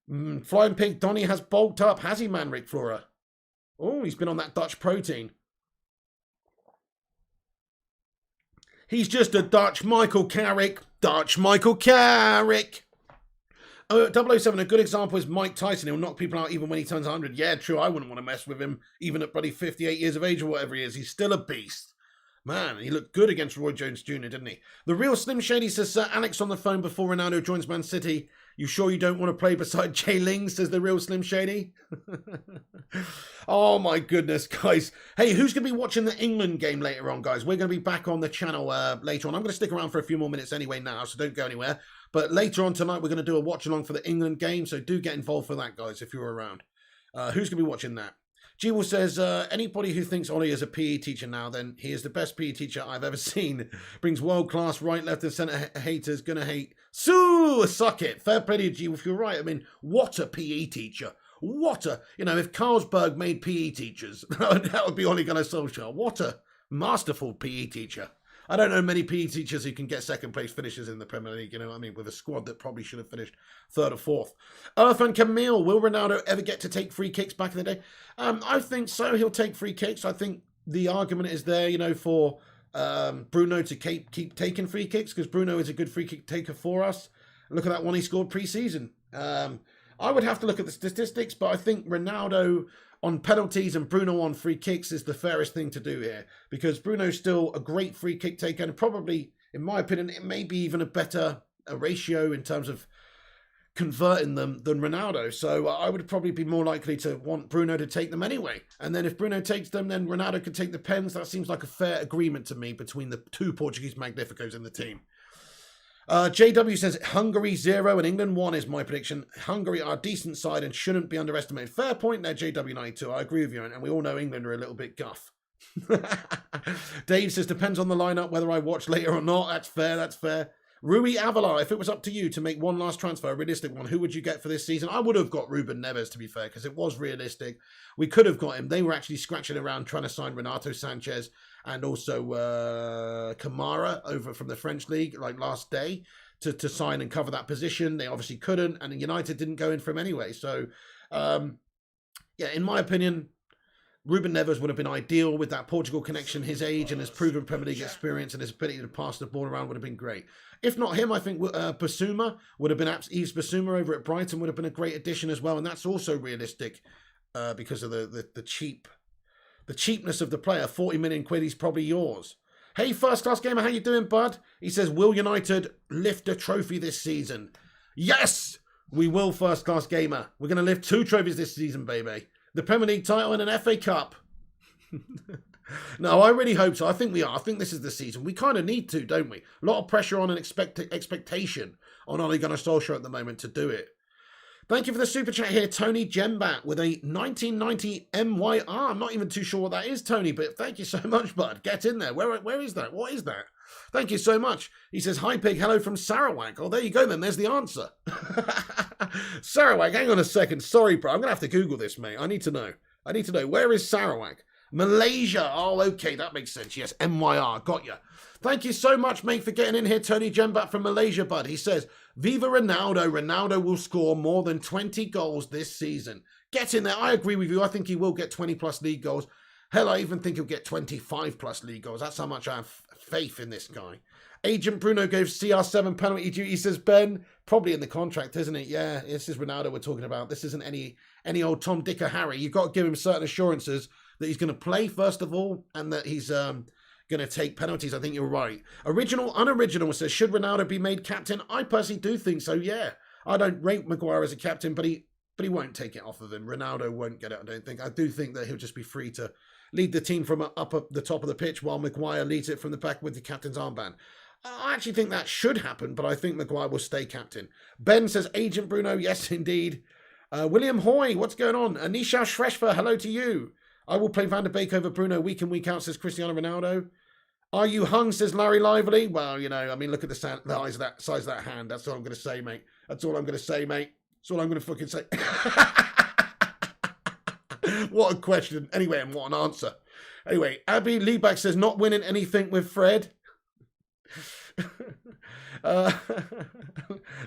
Flying Pig Donny has bulked up. Has he, man, Rick Flora? Oh, he's been on that Dutch protein. He's just a Dutch Michael Carrick. Dutch Michael Carrick. 007, a good example is Mike Tyson. He'll knock people out even when he turns 100. Yeah, true. I wouldn't want to mess with him, even at bloody 58 years of age or whatever he is. He's still a beast. Man, he looked good against Roy Jones Jr., didn't he? The real Slim Shady says, Sir Alex on the phone before Ronaldo joins Man City. You sure you don't want to play beside Jay Ling, says the real Slim Shady? Oh, my goodness, guys. Hey, who's going to be watching the England game later on, guys? We're going to be back on the channel later on. I'm going to stick around for a few more minutes anyway now, so don't go anywhere. But later on tonight, we're going to do a watch-along for the England game, so do get involved for that, guys, if you're around. Who's going to be watching that? G-Will says, anybody who thinks Ollie is a PE teacher now, then he is the best PE teacher I've ever seen. Brings world-class right, left, and centre haters. Gonna hate. Sue, suck it. Fair play to you, G-Will, if you're right. I mean, what a PE teacher. What a... You know, if Carlsberg made PE teachers, that would be Ole Gunnar Solskjaer. What a masterful PE teacher. I don't know many PE teachers who can get second place finishes in the Premier League, you know what I mean, with a squad that probably should have finished third or fourth. Earth and Camille, will Ronaldo ever get to take free kicks back in the day? I think so. He'll take free kicks. I think the argument is there, you know, for Bruno to keep taking free kicks, because Bruno is a good free kick taker for us. Look at that one he scored pre-season. I would have to look at the statistics, but I think Ronaldo on penalties and Bruno on free kicks is the fairest thing to do here, because Bruno's still a great free kick taker and probably, in my opinion, it may be even a better ratio in terms of converting them than Ronaldo. So I would probably be more likely to want Bruno to take them anyway. And then if Bruno takes them, then Ronaldo could take the pens. That seems like a fair agreement to me between the two Portuguese Magnificos in the team. JW says Hungary 0 and England 1 is my prediction. Hungary are a decent side and shouldn't be underestimated. Fair point there, JW92. I agree with you, and we all know England are a little bit guff. Dave says depends on the lineup whether I watch later or not. That's fair. That's fair. Rui Avalar, if it was up to you to make one last transfer, a realistic one, who would you get for this season? I would have got Ruben Neves, to be fair, because it was realistic. We could have got him. They were actually scratching around trying to sign Renato Sanchez and also Kamara over from the French league like last day to sign and cover that position. They obviously couldn't, and United didn't go in for him anyway. So, yeah, in my opinion, Ruben Neves would have been ideal with that Portugal connection. His age and his proven Premier League experience and his ability to pass the ball around would have been great. If not him, I think Basuma would have been Yves Basuma over at Brighton would have been a great addition as well, and that's also realistic because of the cheapness of the player. 40 million quid, he's probably yours. Hey, First Class Gamer, how you doing, bud? He says, will United lift a trophy this season? Yes, we will, First Class Gamer. We're going to lift 2 trophies this season, baby. The Premier League title and an FA Cup. No, I really hope so. I think we are. I think this is the season. We kind of need to, don't we? A lot of pressure on and expectation on Ole Gunnar Solskjaer at the moment to do it. Thank you for the super chat here, Tony Gembat, with a 1990 MYR. I'm not even too sure what that is, Tony, but thank you so much, bud. Get in there. Where is that? What is that? Thank you so much. He says, hi, Pig. Hello from Sarawak. Oh, there you go, then. There's the answer. Sarawak, hang on a second. Sorry, bro. I'm going to have to Google this, mate. I need to know. Where is Sarawak? Malaysia. Oh, okay. That makes sense. Yes, MYR. Got you. Thank you so much, mate, for getting in here. Tony Gembat from Malaysia, bud. He says, Viva Ronaldo. Ronaldo will score more than 20 goals this season. Get in there. I agree with you. I think he will get 20-plus league goals. Hell, I even think he'll get 25-plus league goals. That's how much I have faith in this guy. Agent Bruno gave CR7 penalty duty. He says, Ben, probably in the contract, isn't it? Yeah, this is Ronaldo we're talking about. This isn't any old Tom, Dick or Harry. You've got to give him certain assurances that he's going to play, first of all, and that he's going to take penalties. I think you're right. Original, unoriginal says, should Ronaldo be made captain? I personally do think so, yeah. I don't rate Maguire as a captain, but he won't take it off of him. Ronaldo won't get it, I don't think. I do think that he'll just be free to lead the team from up the top of the pitch while Maguire leads it from the back with the captain's armband. I actually think that should happen, but I think Maguire will stay captain. Ben says, Agent Bruno, yes, indeed. William Hoy, what's going on? Anisha Shreshfer, hello to you. I will play Van der Beek over Bruno week in, week out, says Cristiano Ronaldo. Are you hung, says Larry Lively? Well, you know, I mean, look at the size of that hand. That's all I'm going to say, mate. That's all I'm going to say, mate. That's all I'm going to fucking say. What a question. Anyway, and what an answer. Anyway, Abby Liebeck says, not winning anything with Fred.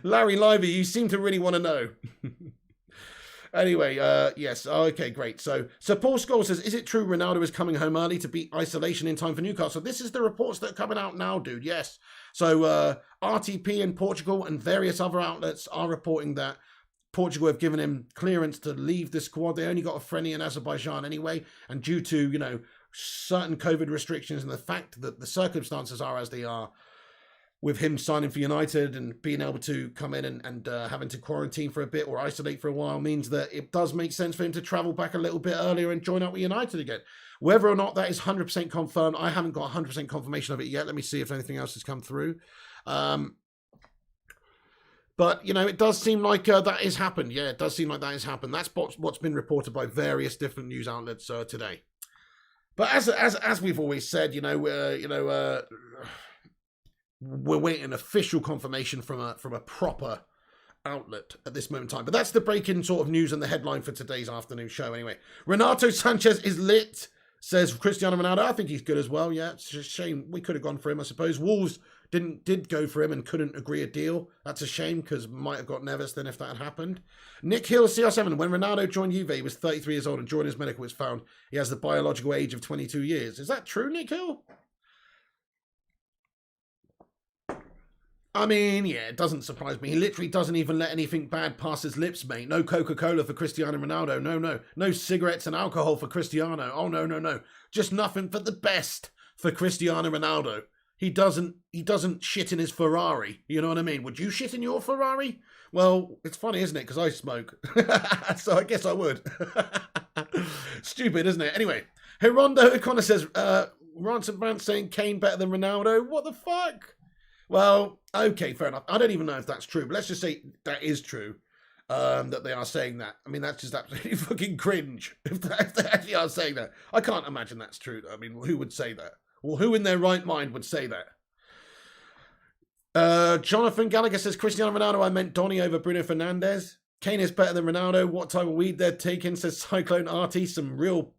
Larry Lively, you seem to really want to know. Anyway, yes. Okay, great. So Paul Scholes says, is it true Ronaldo is coming home early to beat isolation in time for Newcastle? This is the reports that are coming out now, dude. Yes. So RTP in Portugal and various other outlets are reporting that Portugal have given him clearance to leave the squad. They only got a friendly in Azerbaijan anyway. And due to, certain COVID restrictions and the fact that the circumstances are as they are, with him signing for United and being able to come in and having to quarantine for a bit or isolate for a while, means that it does make sense for him to travel back a little bit earlier and join up with United again. Whether or not that is 100% confirmed, I haven't got 100% confirmation of it yet. Let me see if anything else has come through. But, it does seem like that has happened. Yeah, it does seem like that has happened. That's what's been reported by various different news outlets today. But as we've always said, we're waiting official confirmation from a proper outlet at this moment in time. But that's the breaking sort of news and the headline for today's afternoon show anyway. Renato Sanchez is lit, says Cristiano Ronaldo. I think he's good as well, yeah. It's a shame. We could have gone for him, I suppose. Wolves did go for him and couldn't agree a deal. That's a shame, because might have got Neves then if that had happened. Nick Hill, CR7. When Ronaldo joined Juve, he was 33 years old, and during his medical, it was found he has the biological age of 22 years. Is that true, Nick Hill? I mean, yeah, it doesn't surprise me. He literally doesn't even let anything bad pass his lips, mate. No Coca-Cola for Cristiano Ronaldo. No. No cigarettes and alcohol for Cristiano. Oh, no. Just nothing but the best for Cristiano Ronaldo. He doesn't shit in his Ferrari. You know what I mean? Would you shit in your Ferrari? Well, it's funny, isn't it? Because I smoke. So I guess I would. Stupid, isn't it? Anyway, Hirondo O'Connor says, Ransom Brand saying Kane better than Ronaldo. What the fuck? Well, okay, fair enough. I don't even know if that's true, but let's just say that is true, that they are saying that. I mean, that's just absolutely fucking cringe if they actually are saying that. I can't imagine that's true. I mean, who would say that? Well, who in their right mind would say that? Jonathan Gallagher says, Cristiano Ronaldo, I meant Donny over Bruno Fernandes. Kane is better than Ronaldo. What type of weed they're taking, says Cyclone Artie. Some real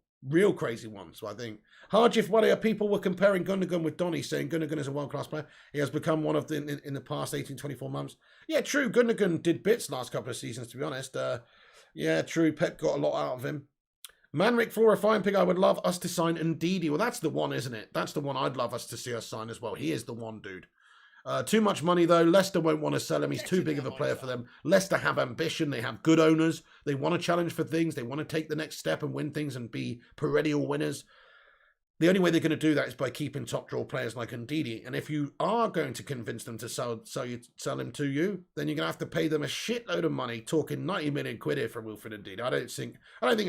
crazy ones, I think. Harjif Wadia, people were comparing Gundogan with Donny, saying Gundogan is a world-class player. He has become one of the in the past 18, 24 months. Yeah, true. Gundogan did bits last couple of seasons, to be honest. Yeah, true. Pep got a lot out of him. Manrick for a fine pig, I would love us to sign Ndidi. Well, that's the one, isn't it? That's the one I'd love us to see us sign as well. He is the one, dude. Too much money, though. Leicester won't want to sell him. He's too big of a player for them. Leicester have ambition. They have good owners. They want to challenge for things. They want to take the next step and win things and be perennial winners. The only way they're going to do that is by keeping top draw players like Ndidi. And if you are going to convince them to sell him to you, then you're going to have to pay them a shitload of money, talking 90 million quid here for Wilfred Ndidi. I don't think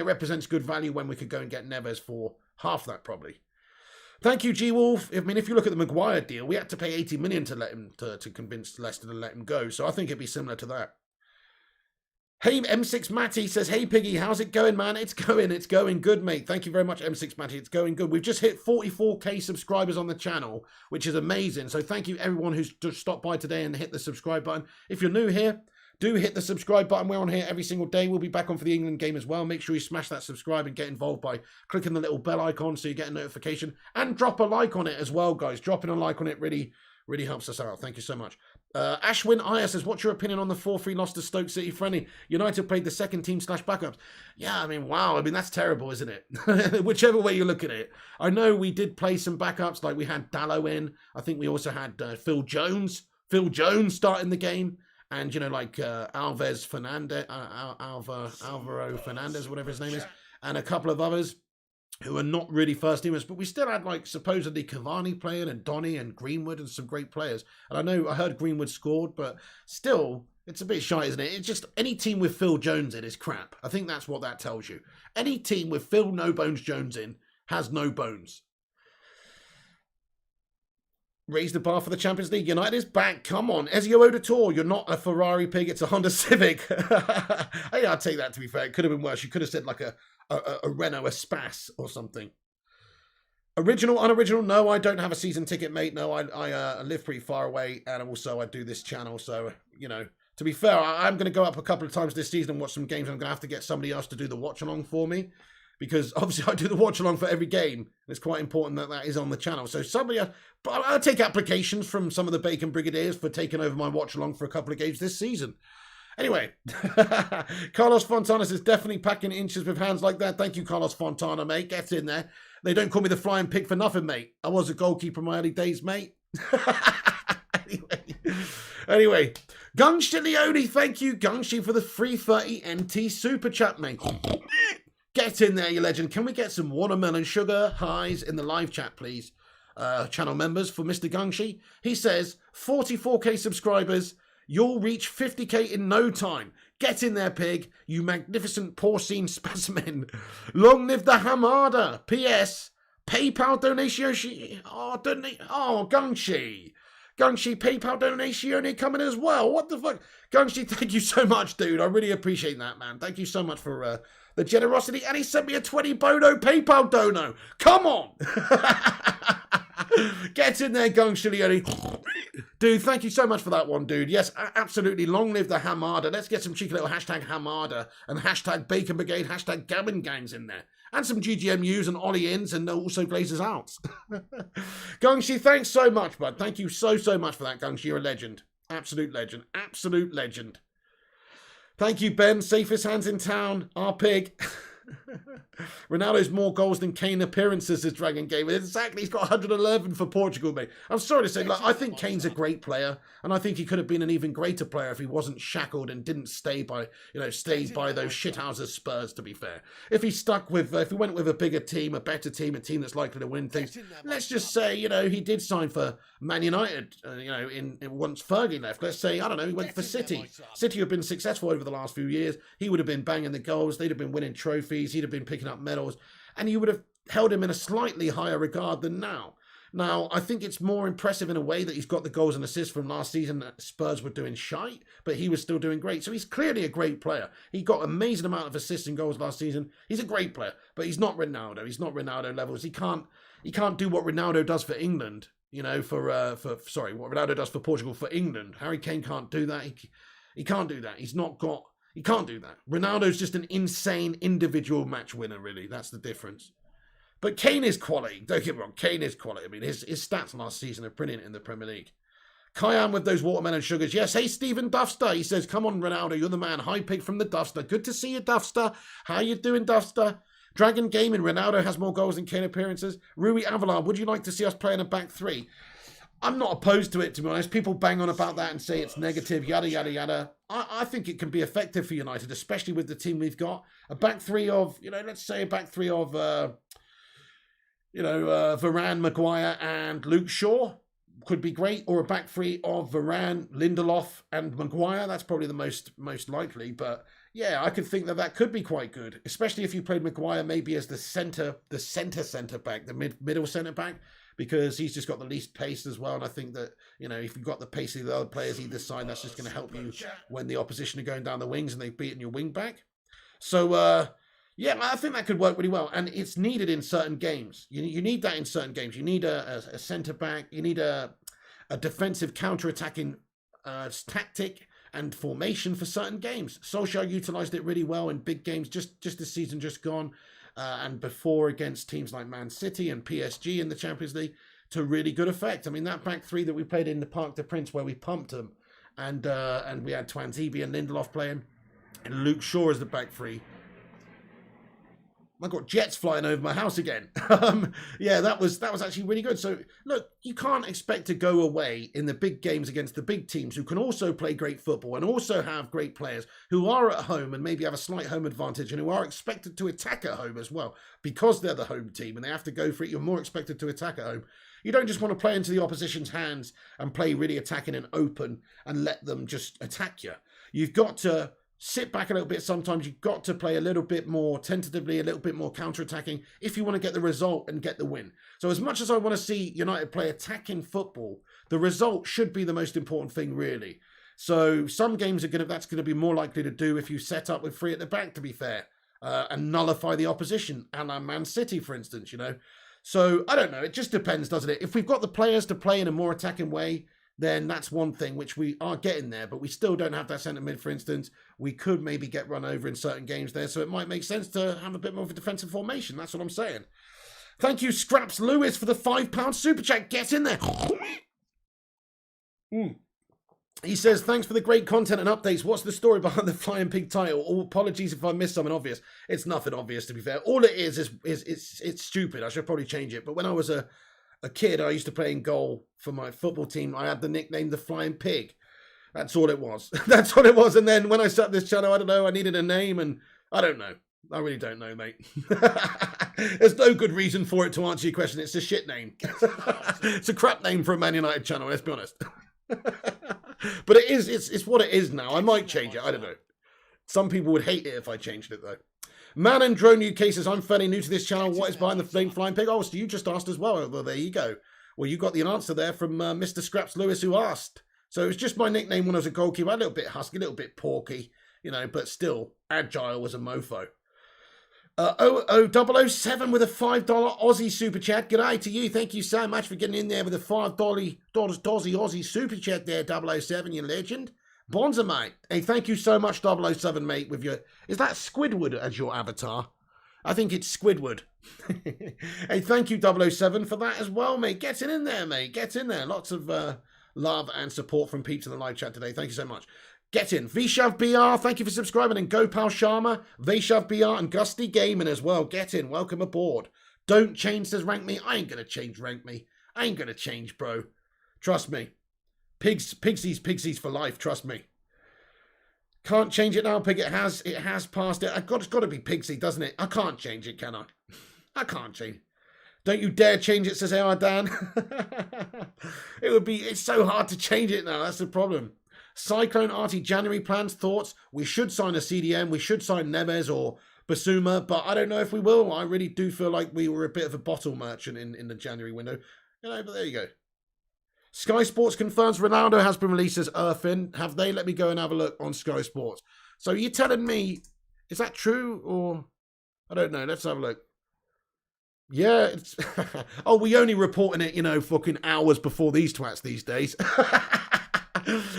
it represents good value when we could go and get Neves for half that probably. Thank you, G Wolf. I mean, if you look at the Maguire deal, we had to pay 80 million to let him to convince Leicester to let him go. So I think it'd be similar to that. Hey, M6 Matty says, hey, Piggy, how's it going, man? It's going good, mate. Thank you very much, M6 Matty. It's going good. We've just hit 44k subscribers on the channel, which is amazing. So thank you, everyone who's just stopped by today and hit the subscribe button. If you're new here, do hit the subscribe button. We're on here every single day. We'll be back on for the England game as well. Make sure you smash that subscribe and get involved by clicking the little bell icon so you get a notification. And drop a like on it as well, guys. Dropping a like on it really helps us out. Thank you so much. Ashwin Iyer says, what's your opinion on the 4-3 loss to Stoke City friendly? United played the second team / backups. Yeah, I mean, wow. I mean, that's terrible, isn't it? Whichever way you look at it. I know we did play some backups, like we had Dallo in. I think we also had Phil Jones. Phil Jones starting the game. And, Alvaro Fernandez, whatever his name is. And a couple of others who are not really first teamers, but we still had supposedly Cavani playing and Donny and Greenwood and some great players. And I heard Greenwood scored, but still, it's a bit shy, isn't it? It's just any team with Phil Jones in is crap. I think that's what that tells you. Any team with Phil No Bones Jones in has no bones. Raise the bar for the Champions League. United is back. Come on. Ezio Auditore, you're not a Ferrari pig. It's a Honda Civic. Hey, I'll take that, to be fair. It could have been worse. You could have said a Renault Espace or something. Original, unoriginal? No, I don't have a season ticket, mate. No, I live pretty far away. And also I do this channel. So, to be fair, I'm going to go up a couple of times this season and watch some games. I'm going to have to get somebody else to do the watch along for me. Because obviously I do the watch along for every game. And it's quite important that is on the channel. So somebody else, but I'll take applications from some of the Bacon Brigadiers for taking over my watch along for a couple of games this season. Anyway, Carlos Fontana says, definitely packing inches with hands like that. Thank you, Carlos Fontana, mate. Get in there. They don't call me the flying pig for nothing, mate. I was a goalkeeper in my early days, mate. Anyway, Gungshi Leone, thank you, Gungshi, for the 330 NT super chat, mate. Get in there, you legend. Can we get some watermelon sugar highs in the live chat, please? Channel members for Mr. Gungshi. He says, 44k subscribers. You'll reach 50k in no time. Get in there, pig, you magnificent porcine specimen. Long live the Hamada. P.S. PayPal donation. Gungshi. Gungshi, PayPal donation coming as well. What the fuck? Gungshi, thank you so much, dude. I really appreciate that, man. Thank you so much for the generosity. And he sent me a 20 Bono PayPal dono. Come on. Get in there, Gungshi Leone. Dude, thank you so much for that one, dude. Yes, absolutely. Long live the Hamada. Let's get some cheeky little hashtag Hamada and hashtag Bacon Brigade, hashtag Gammon Gangs in there. And some GGMUs and Ollie ins and also Glazers outs. Gungshi, thanks so much, bud. Thank you so much for that, Gungshi. You're a legend. Absolute legend. Absolute legend. Thank you, Ben. Safest hands in town. Our pig. Ronaldo's more goals than Kane appearances this Dragon game. Exactly, he's got 111 for Portugal, mate. I'm sorry to say, like, I think Kane's a great player, and I think he could have been an even greater player if he wasn't shackled and didn't stay by those shithouses Spurs. To be fair, if he stuck with, if he went with a bigger team, a better team, a team that's likely to win things, let's just say, he did sign for Man United, in once Fergie left. Let's say, I don't know, he went for City. City have been successful over the last few years. He would have been banging the goals. They'd have been winning trophies. He'd have been picking up medals, and you would have held him in a slightly higher regard than now. Now, I think it's more impressive in a way that he's got the goals and assists from last season that Spurs were doing shite, but he was still doing great. So he's clearly a great player. He got an amazing amount of assists and goals last season. He's a great player, but he's not Ronaldo. He's not Ronaldo levels. He can't do what Ronaldo does for England, what Ronaldo does for Portugal for England. Harry Kane can't do that. He can't do that. He can't do that. Ronaldo's just an insane individual match winner, really. That's the difference. But Kane is quality. Don't get me wrong. Kane is quality. I mean, his stats last season are brilliant in the Premier League. Kyan with those watermelon sugars. Yes, hey, Stephen Duffster. He says, come on, Ronaldo. You're the man. High pick from the Duffster. Good to see you, Duffster. How you doing, Duffster? Dragon Gaming. Ronaldo has more goals than Kane appearances. Rui Avalar. Would you like to see us play in a back three? I'm not opposed to it, to be honest. People bang on about that and say it's negative, yada, yada, yada. I think it can be effective for United, especially with the team we've got. A back three of, let's say a back three of, Varane, Maguire, and Luke Shaw could be great. Or a back three of Varane, Lindelof, and Maguire. That's probably the most likely. But yeah, I could think that could be quite good, especially if you played Maguire maybe as the centre back, the middle centre back, because he's just got the least pace as well. And I think that, if you've got the pace of the other players either side, that's just going to help you when the opposition are going down the wings and they've beaten your wing back. So, yeah, I think that could work really well. And it's needed in certain games. You need that in certain games. You need a centre back. You need a defensive counter-attacking tactic and formation for certain games. Solskjaer utilised it really well in big games just this season just gone. And before against teams like Man City and PSG in the Champions League to really good effect. I mean, that back three that we played in the Parc des Princes where we pumped them and we had Twanzebe and Lindelof playing and Luke Shaw as the back three. I got jets flying over my house again. Yeah, that was actually really good. So, look, you can't expect to go away in the big games against the big teams who can also play great football and also have great players who are at home and maybe have a slight home advantage and who are expected to attack at home as well. Because they're the home team and they have to go for it, you're more expected to attack at home. You don't just want to play into the opposition's hands and play really attacking and open and let them just attack you. You've got to sit back a little bit. Sometimes you've got to play a little bit more tentatively, a little bit more counter-attacking if you want to get the result and get the win. So as much as I want to see United play attacking football, the result should be the most important thing, really. So some games that's going to be more likely to do if you set up with three at the back, to be fair, and nullify the opposition, a la Man City, for instance, So I don't know. It just depends, doesn't it? If we've got the players to play in a more attacking way, then that's one thing, which we are getting there, but we still don't have that centre mid, for instance. We could maybe get run over in certain games there, so it might make sense to have a bit more of a defensive formation. That's what I'm saying. Thank you, Scraps Lewis, for the £5 super chat. Get in there. He says, thanks for the great content and updates. What's the story behind the Flying Pig title? Oh, apologies if I missed something obvious. It's nothing obvious, to be fair. All it is it's stupid. I should probably change it. But when I was a kid, I used to play in goal for my football team. I had the nickname the Flying Pig. That's all it was. That's all it was. And then when I set this channel, I don't know, I needed a name and I don't know. I really don't know, mate. There's no good reason for it to answer your question. It's a shit name. It's a crap name for a Man United channel, let's be honest. But it's what it is now. I might change it. I don't know. Some people would hate it if I changed it, though. Man and Drone UK says, I'm fairly new to this channel. What is behind the name Flying Pig? Oh, so you just asked as well. Well, there you go. Well, you got the answer there from Mr. Scraps Lewis, who asked. So it was just my nickname when I was a goalkeeper. A little bit husky, a little bit porky, you know, but still agile as a mofo. 007 with a $5 Aussie super chat. G'day to you. Thank you so much for getting in there with a $5 Aussie super chat there, 007, you legend. Bonza, mate. Hey, thank you so much, 007, mate, with your... Is that Squidward as your avatar? I think it's Squidward. Hey, thank you, 007, for that as well, mate. Get in there, mate. Get in there. Lots of love and support from peeps in the live chat today. Thank you so much. Get in. Vishav BR, thank you for subscribing. And Gopal Sharma, Vishav BR, and Gusty Gaming as well. Get in. Welcome aboard. Don't change, says Rank Me. I ain't going to change Rank Me. I ain't going to change, bro. Trust me. Pigsies for life. Trust me. Can't change it now, Pig. It has passed it. It's got to be Pigsy, doesn't it? I can't change it, can I? I can't change. Don't you dare change it, says AR Dan. It's so hard to change it now. That's the problem. Cyclone Artie, January plans, thoughts. We should sign a CDM. We should sign Neves or Basuma, but I don't know if we will. I really do feel like we were a bit of a bottle merchant in the January window. You know, but there you go. Sky Sports confirms Ronaldo has been released as Earthin. Have they? Let me go and have a look on Sky Sports. So you're telling me, is that true or... I don't know. Let's have a look. Yeah, it's... Oh, we only reporting it, you know, fucking hours before these twats these days.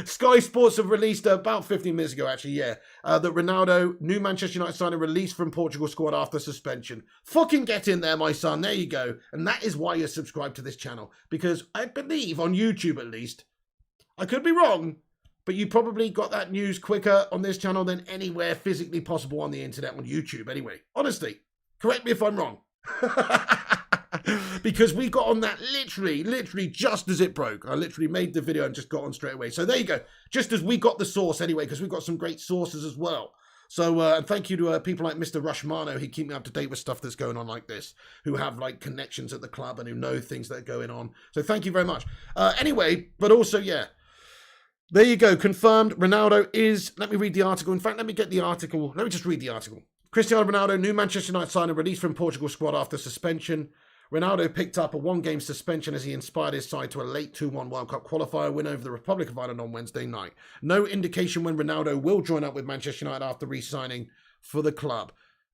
Sky Sports have released about 15 minutes ago, actually, yeah, that Ronaldo, new Manchester United signing, released from Portugal squad after suspension. Fucking get in there, my son. There you go. And that is why you're subscribed to this channel. Because I believe, on YouTube at least, I could be wrong, but you probably got that news quicker on this channel than anywhere physically possible on the internet, on YouTube anyway. Honestly, correct me if I'm wrong. Because we got on that literally just as it broke. I literally made the video and just got on straight away. So there you go. Just as we got the source anyway, because we've got some great sources as well. So and thank you to people like Mr. Rushmano who keep me up to date with stuff that's going on like this, who have like connections at the club and who know things that are going on. So thank you very much. Anyway, but also, yeah, there you go. Confirmed. Ronaldo is, let me read the article. In fact, let me get the article. Let me just read the article. Cristiano Ronaldo, new Manchester United signer, released from Portugal squad after suspension. Ronaldo picked up a one-game suspension as he inspired his side to a late 2-1 World Cup qualifier win over the Republic of Ireland on Wednesday night. No indication when Ronaldo will join up with Manchester United after re-signing for the club.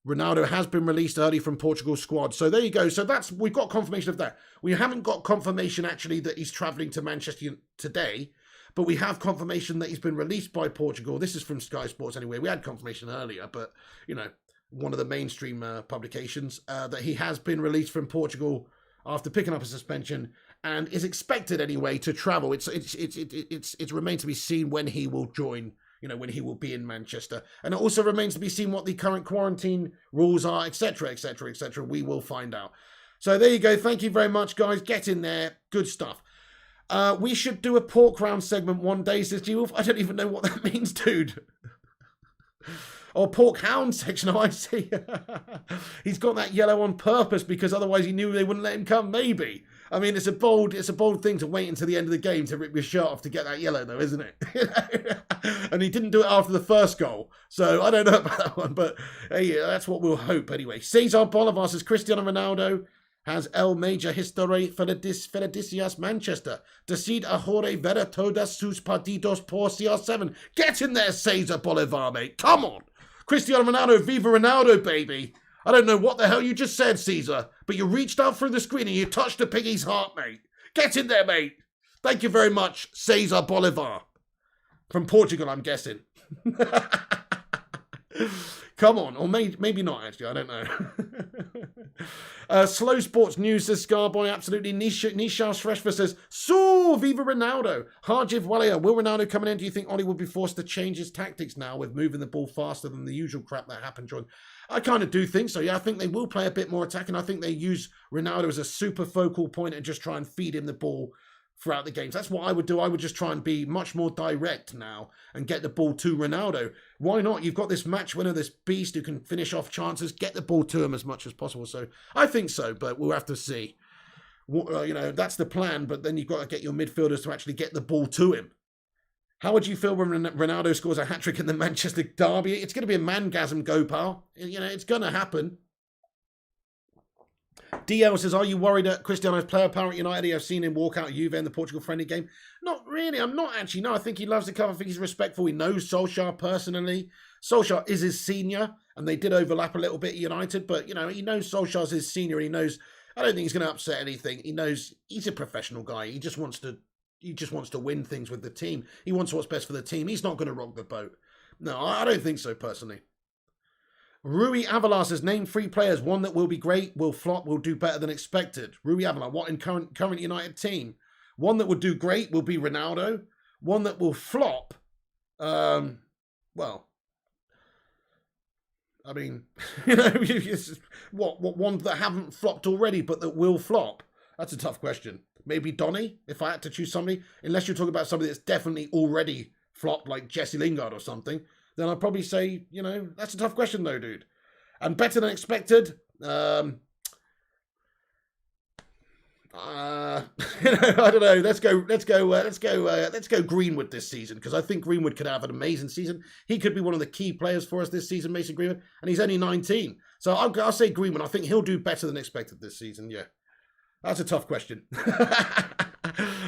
Ronaldo has been released early from Portugal's squad. So there you go. So we've got confirmation of that. We haven't got confirmation actually that he's travelling to Manchester today, but we have confirmation that he's been released by Portugal. This is from Sky Sports anyway. We had confirmation earlier, but, you know, one of the mainstream publications, that he has been released from Portugal after picking up a suspension and is expected anyway to travel. It's remains to be seen when he will join, you know, when he will be in Manchester. And it also remains to be seen what the current quarantine rules are, etc., etc., etc. We will find out. So there you go. Thank you very much, guys. Get in there. Good stuff. We should do a pork round segment one day, says G-Wolf. I don't even know what that means, dude. Or pork hound section, oh, I see. He's got that yellow on purpose because otherwise he knew they wouldn't let him come, maybe. I mean, it's a bold thing to wait until the end of the game to rip your shirt off to get that yellow, though, isn't it? And he didn't do it after the first goal. So I don't know about that one, but hey, that's what we'll hope anyway. Cesar Bolivar says Cristiano Ronaldo has el major history felicitaciones Manchester. Decide ahora ver todas sus partidos por CR7. Get in there, Cesar Bolivar, mate. Come on. Cristiano Ronaldo, Viva Ronaldo, baby. I don't know what the hell you just said, Caesar, but you reached out through the screen and you touched the piggy's heart, mate. Get in there, mate. Thank you very much, Cesar Bolivar. From Portugal, I'm guessing. Come on, or maybe not, actually. I don't know. Slow Sports News says, Scarboy, absolutely. Nisha Shreshva says, So, Viva Ronaldo. Harjiv Walia, will Ronaldo coming in? Do you think Oli would be forced to change his tactics now with moving the ball faster than the usual crap that happened during? I kind of do think so, yeah. I think they will play a bit more attacking. I think they use Ronaldo as a super focal point and just try and feed him the ball throughout the games. That's what I would do. I would just try and be much more direct now and get the ball to Ronaldo. Why not? You've got this match winner, this beast who can finish off chances, get the ball to him as much as possible. So I think so, but we'll have to see. That's the plan, but then you've got to get your midfielders to actually get the ball to him. How would you feel when Ronaldo scores a hat-trick in the Manchester derby? It's going to be a mangasm, Gopal. It's going to happen. DL says, are you worried at Cristiano's player power at United? I've seen him walk out of Juve in the Portugal friendly game. Not really. I'm not actually. No, I think he loves the club. I think he's respectful. He knows Solskjaer personally. Solskjaer is his senior, and they did overlap a little bit at United, but, he knows Solskjaer's his senior. He knows, I don't think he's going to upset anything. He knows he's a professional guy. He just wants to win things with the team. He wants what's best for the team. He's not going to rock the boat. No, I don't think so, personally. Rui Avalar says, name 3 players. One that will be great, will flop, will do better than expected. Rui Avalar, what in current United team? One that will do great will be Ronaldo. One that will flop, one that haven't flopped already, but that will flop? That's a tough question. Maybe Donny, if I had to choose somebody. Unless you're talking about somebody that's definitely already flopped, like Jesse Lingard or something. Then I'd probably say, that's a tough question though, dude. And better than expected. I don't know. Let's go Greenwood this season, because I think Greenwood could have an amazing season. He could be one of the key players for us this season, Mason Greenwood, and he's only 19. So I'll say Greenwood. I think he'll do better than expected this season. Yeah, that's a tough question.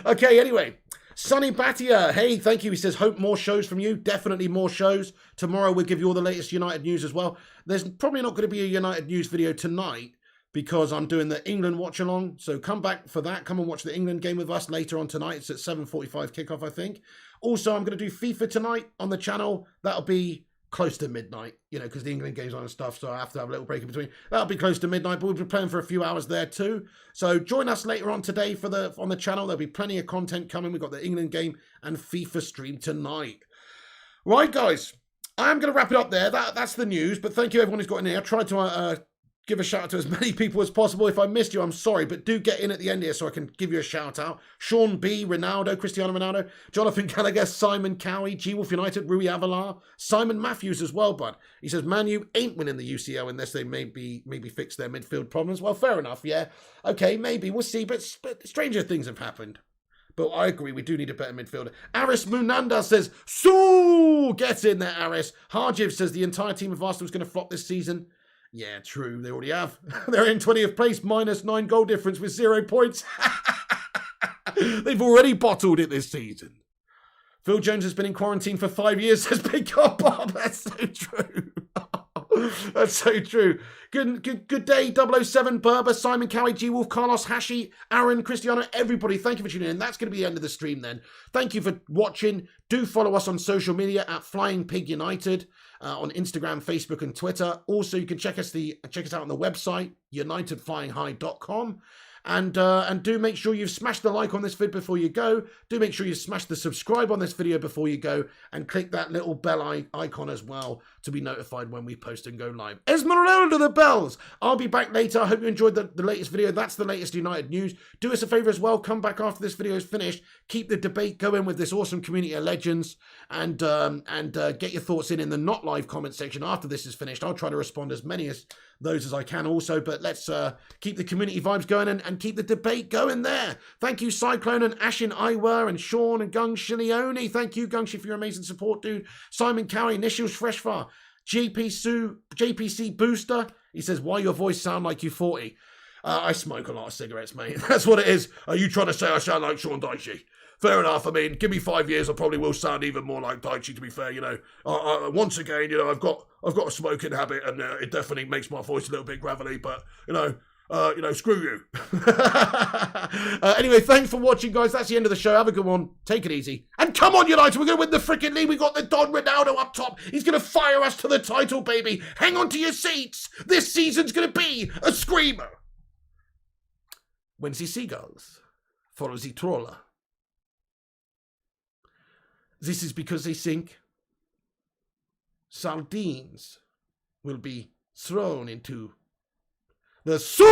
Okay, anyway. Sonny Batia, hey, thank you. He says, hope more shows from you. Definitely more shows. Tomorrow we'll give you all the latest United news as well. There's probably not going to be a United news video tonight because I'm doing the England watch along. So come back for that. Come and watch the England game with us later on tonight. It's at 7:45 kickoff, I think. Also, I'm going to do FIFA tonight on the channel. That'll be close to midnight, because the England game's on and stuff, so I have to have a little break in between. That'll be close to midnight, but we'll be playing for a few hours there too. So join us later on today on the channel. There'll be plenty of content coming. We've got the England game and FIFA stream tonight. Right, guys, I'm going to wrap it up there. That's the news, but thank you everyone who's got in here. I tried to give a shout out to as many people as possible. If I missed you, I'm sorry, but do get in at the end here so I can give you a shout out. Sean B, Ronaldo, Cristiano Ronaldo, Jonathan Gallagher, Simon Cowie, G-Wolf United, Rui Avalar, Simon Matthews as well, bud. He says, Man U ain't winning the UCL unless they maybe fix their midfield problems. Well, fair enough, yeah. Okay, maybe, we'll see, but stranger things have happened. But I agree, we do need a better midfielder. Aris Munanda says, so get in there, Aris. Harjiv says, the entire team of Arsenal is going to flop this season. Yeah, true. They already have. They're in 20th place, minus 9 goal difference with 0 points. They've already bottled it this season. Phil Jones has been in quarantine for 5 years, says Big God Bob. That's so true. That's so true. Good day, 007, Berber, Simon Cowie, G-Wolf, Carlos, Hashi, Aaron, Cristiano, everybody. Thank you for tuning in. That's going to be the end of the stream then. Thank you for watching. Do follow us on social media at Flying Pig United on Instagram, Facebook, and Twitter. Also, you can check us out on the website, unitedflyinghigh.com. And do make sure you've smashed the like on this vid before you go. Do make sure you smash the subscribe on this video before you go. And click that little bell icon as well to be notified when we post and go live. Esmeralda the bells. I'll be back later. I hope you enjoyed the latest video. That's the latest United news. Do us a favour as well. Come back after this video is finished. Keep the debate going with this awesome community of legends. And get your thoughts in the not live comment section after this is finished. I'll try to respond as many as those as I can also, but let's keep the community vibes going and keep the debate going there. Thank you, Cyclone and Ashin Iwer and Sean and Gung Shilioni. Thank you, Gungshi, for your amazing support, dude. Simon Cowie, Nishils Freshfar, JPC Booster. He says, why your voice sound like you 40? I smoke a lot of cigarettes, mate. That's what it is. Are you trying to say I sound like Sean Daichi? Fair enough. I mean, give me 5 years, I probably will sound even more like Daichi, to be fair. Once again, I've got a smoking habit, and it definitely makes my voice a little bit gravelly. But screw you. Anyway, thanks for watching, guys. That's the end of the show. Have a good one. Take it easy. And come on, United. We're going to win the freaking league. We got the Don Ronaldo up top. He's going to fire us to the title, baby. Hang on to your seats. This season's going to be a screamer. When the seagulls follow the trawler. This is because they think sardines will be thrown into the soup.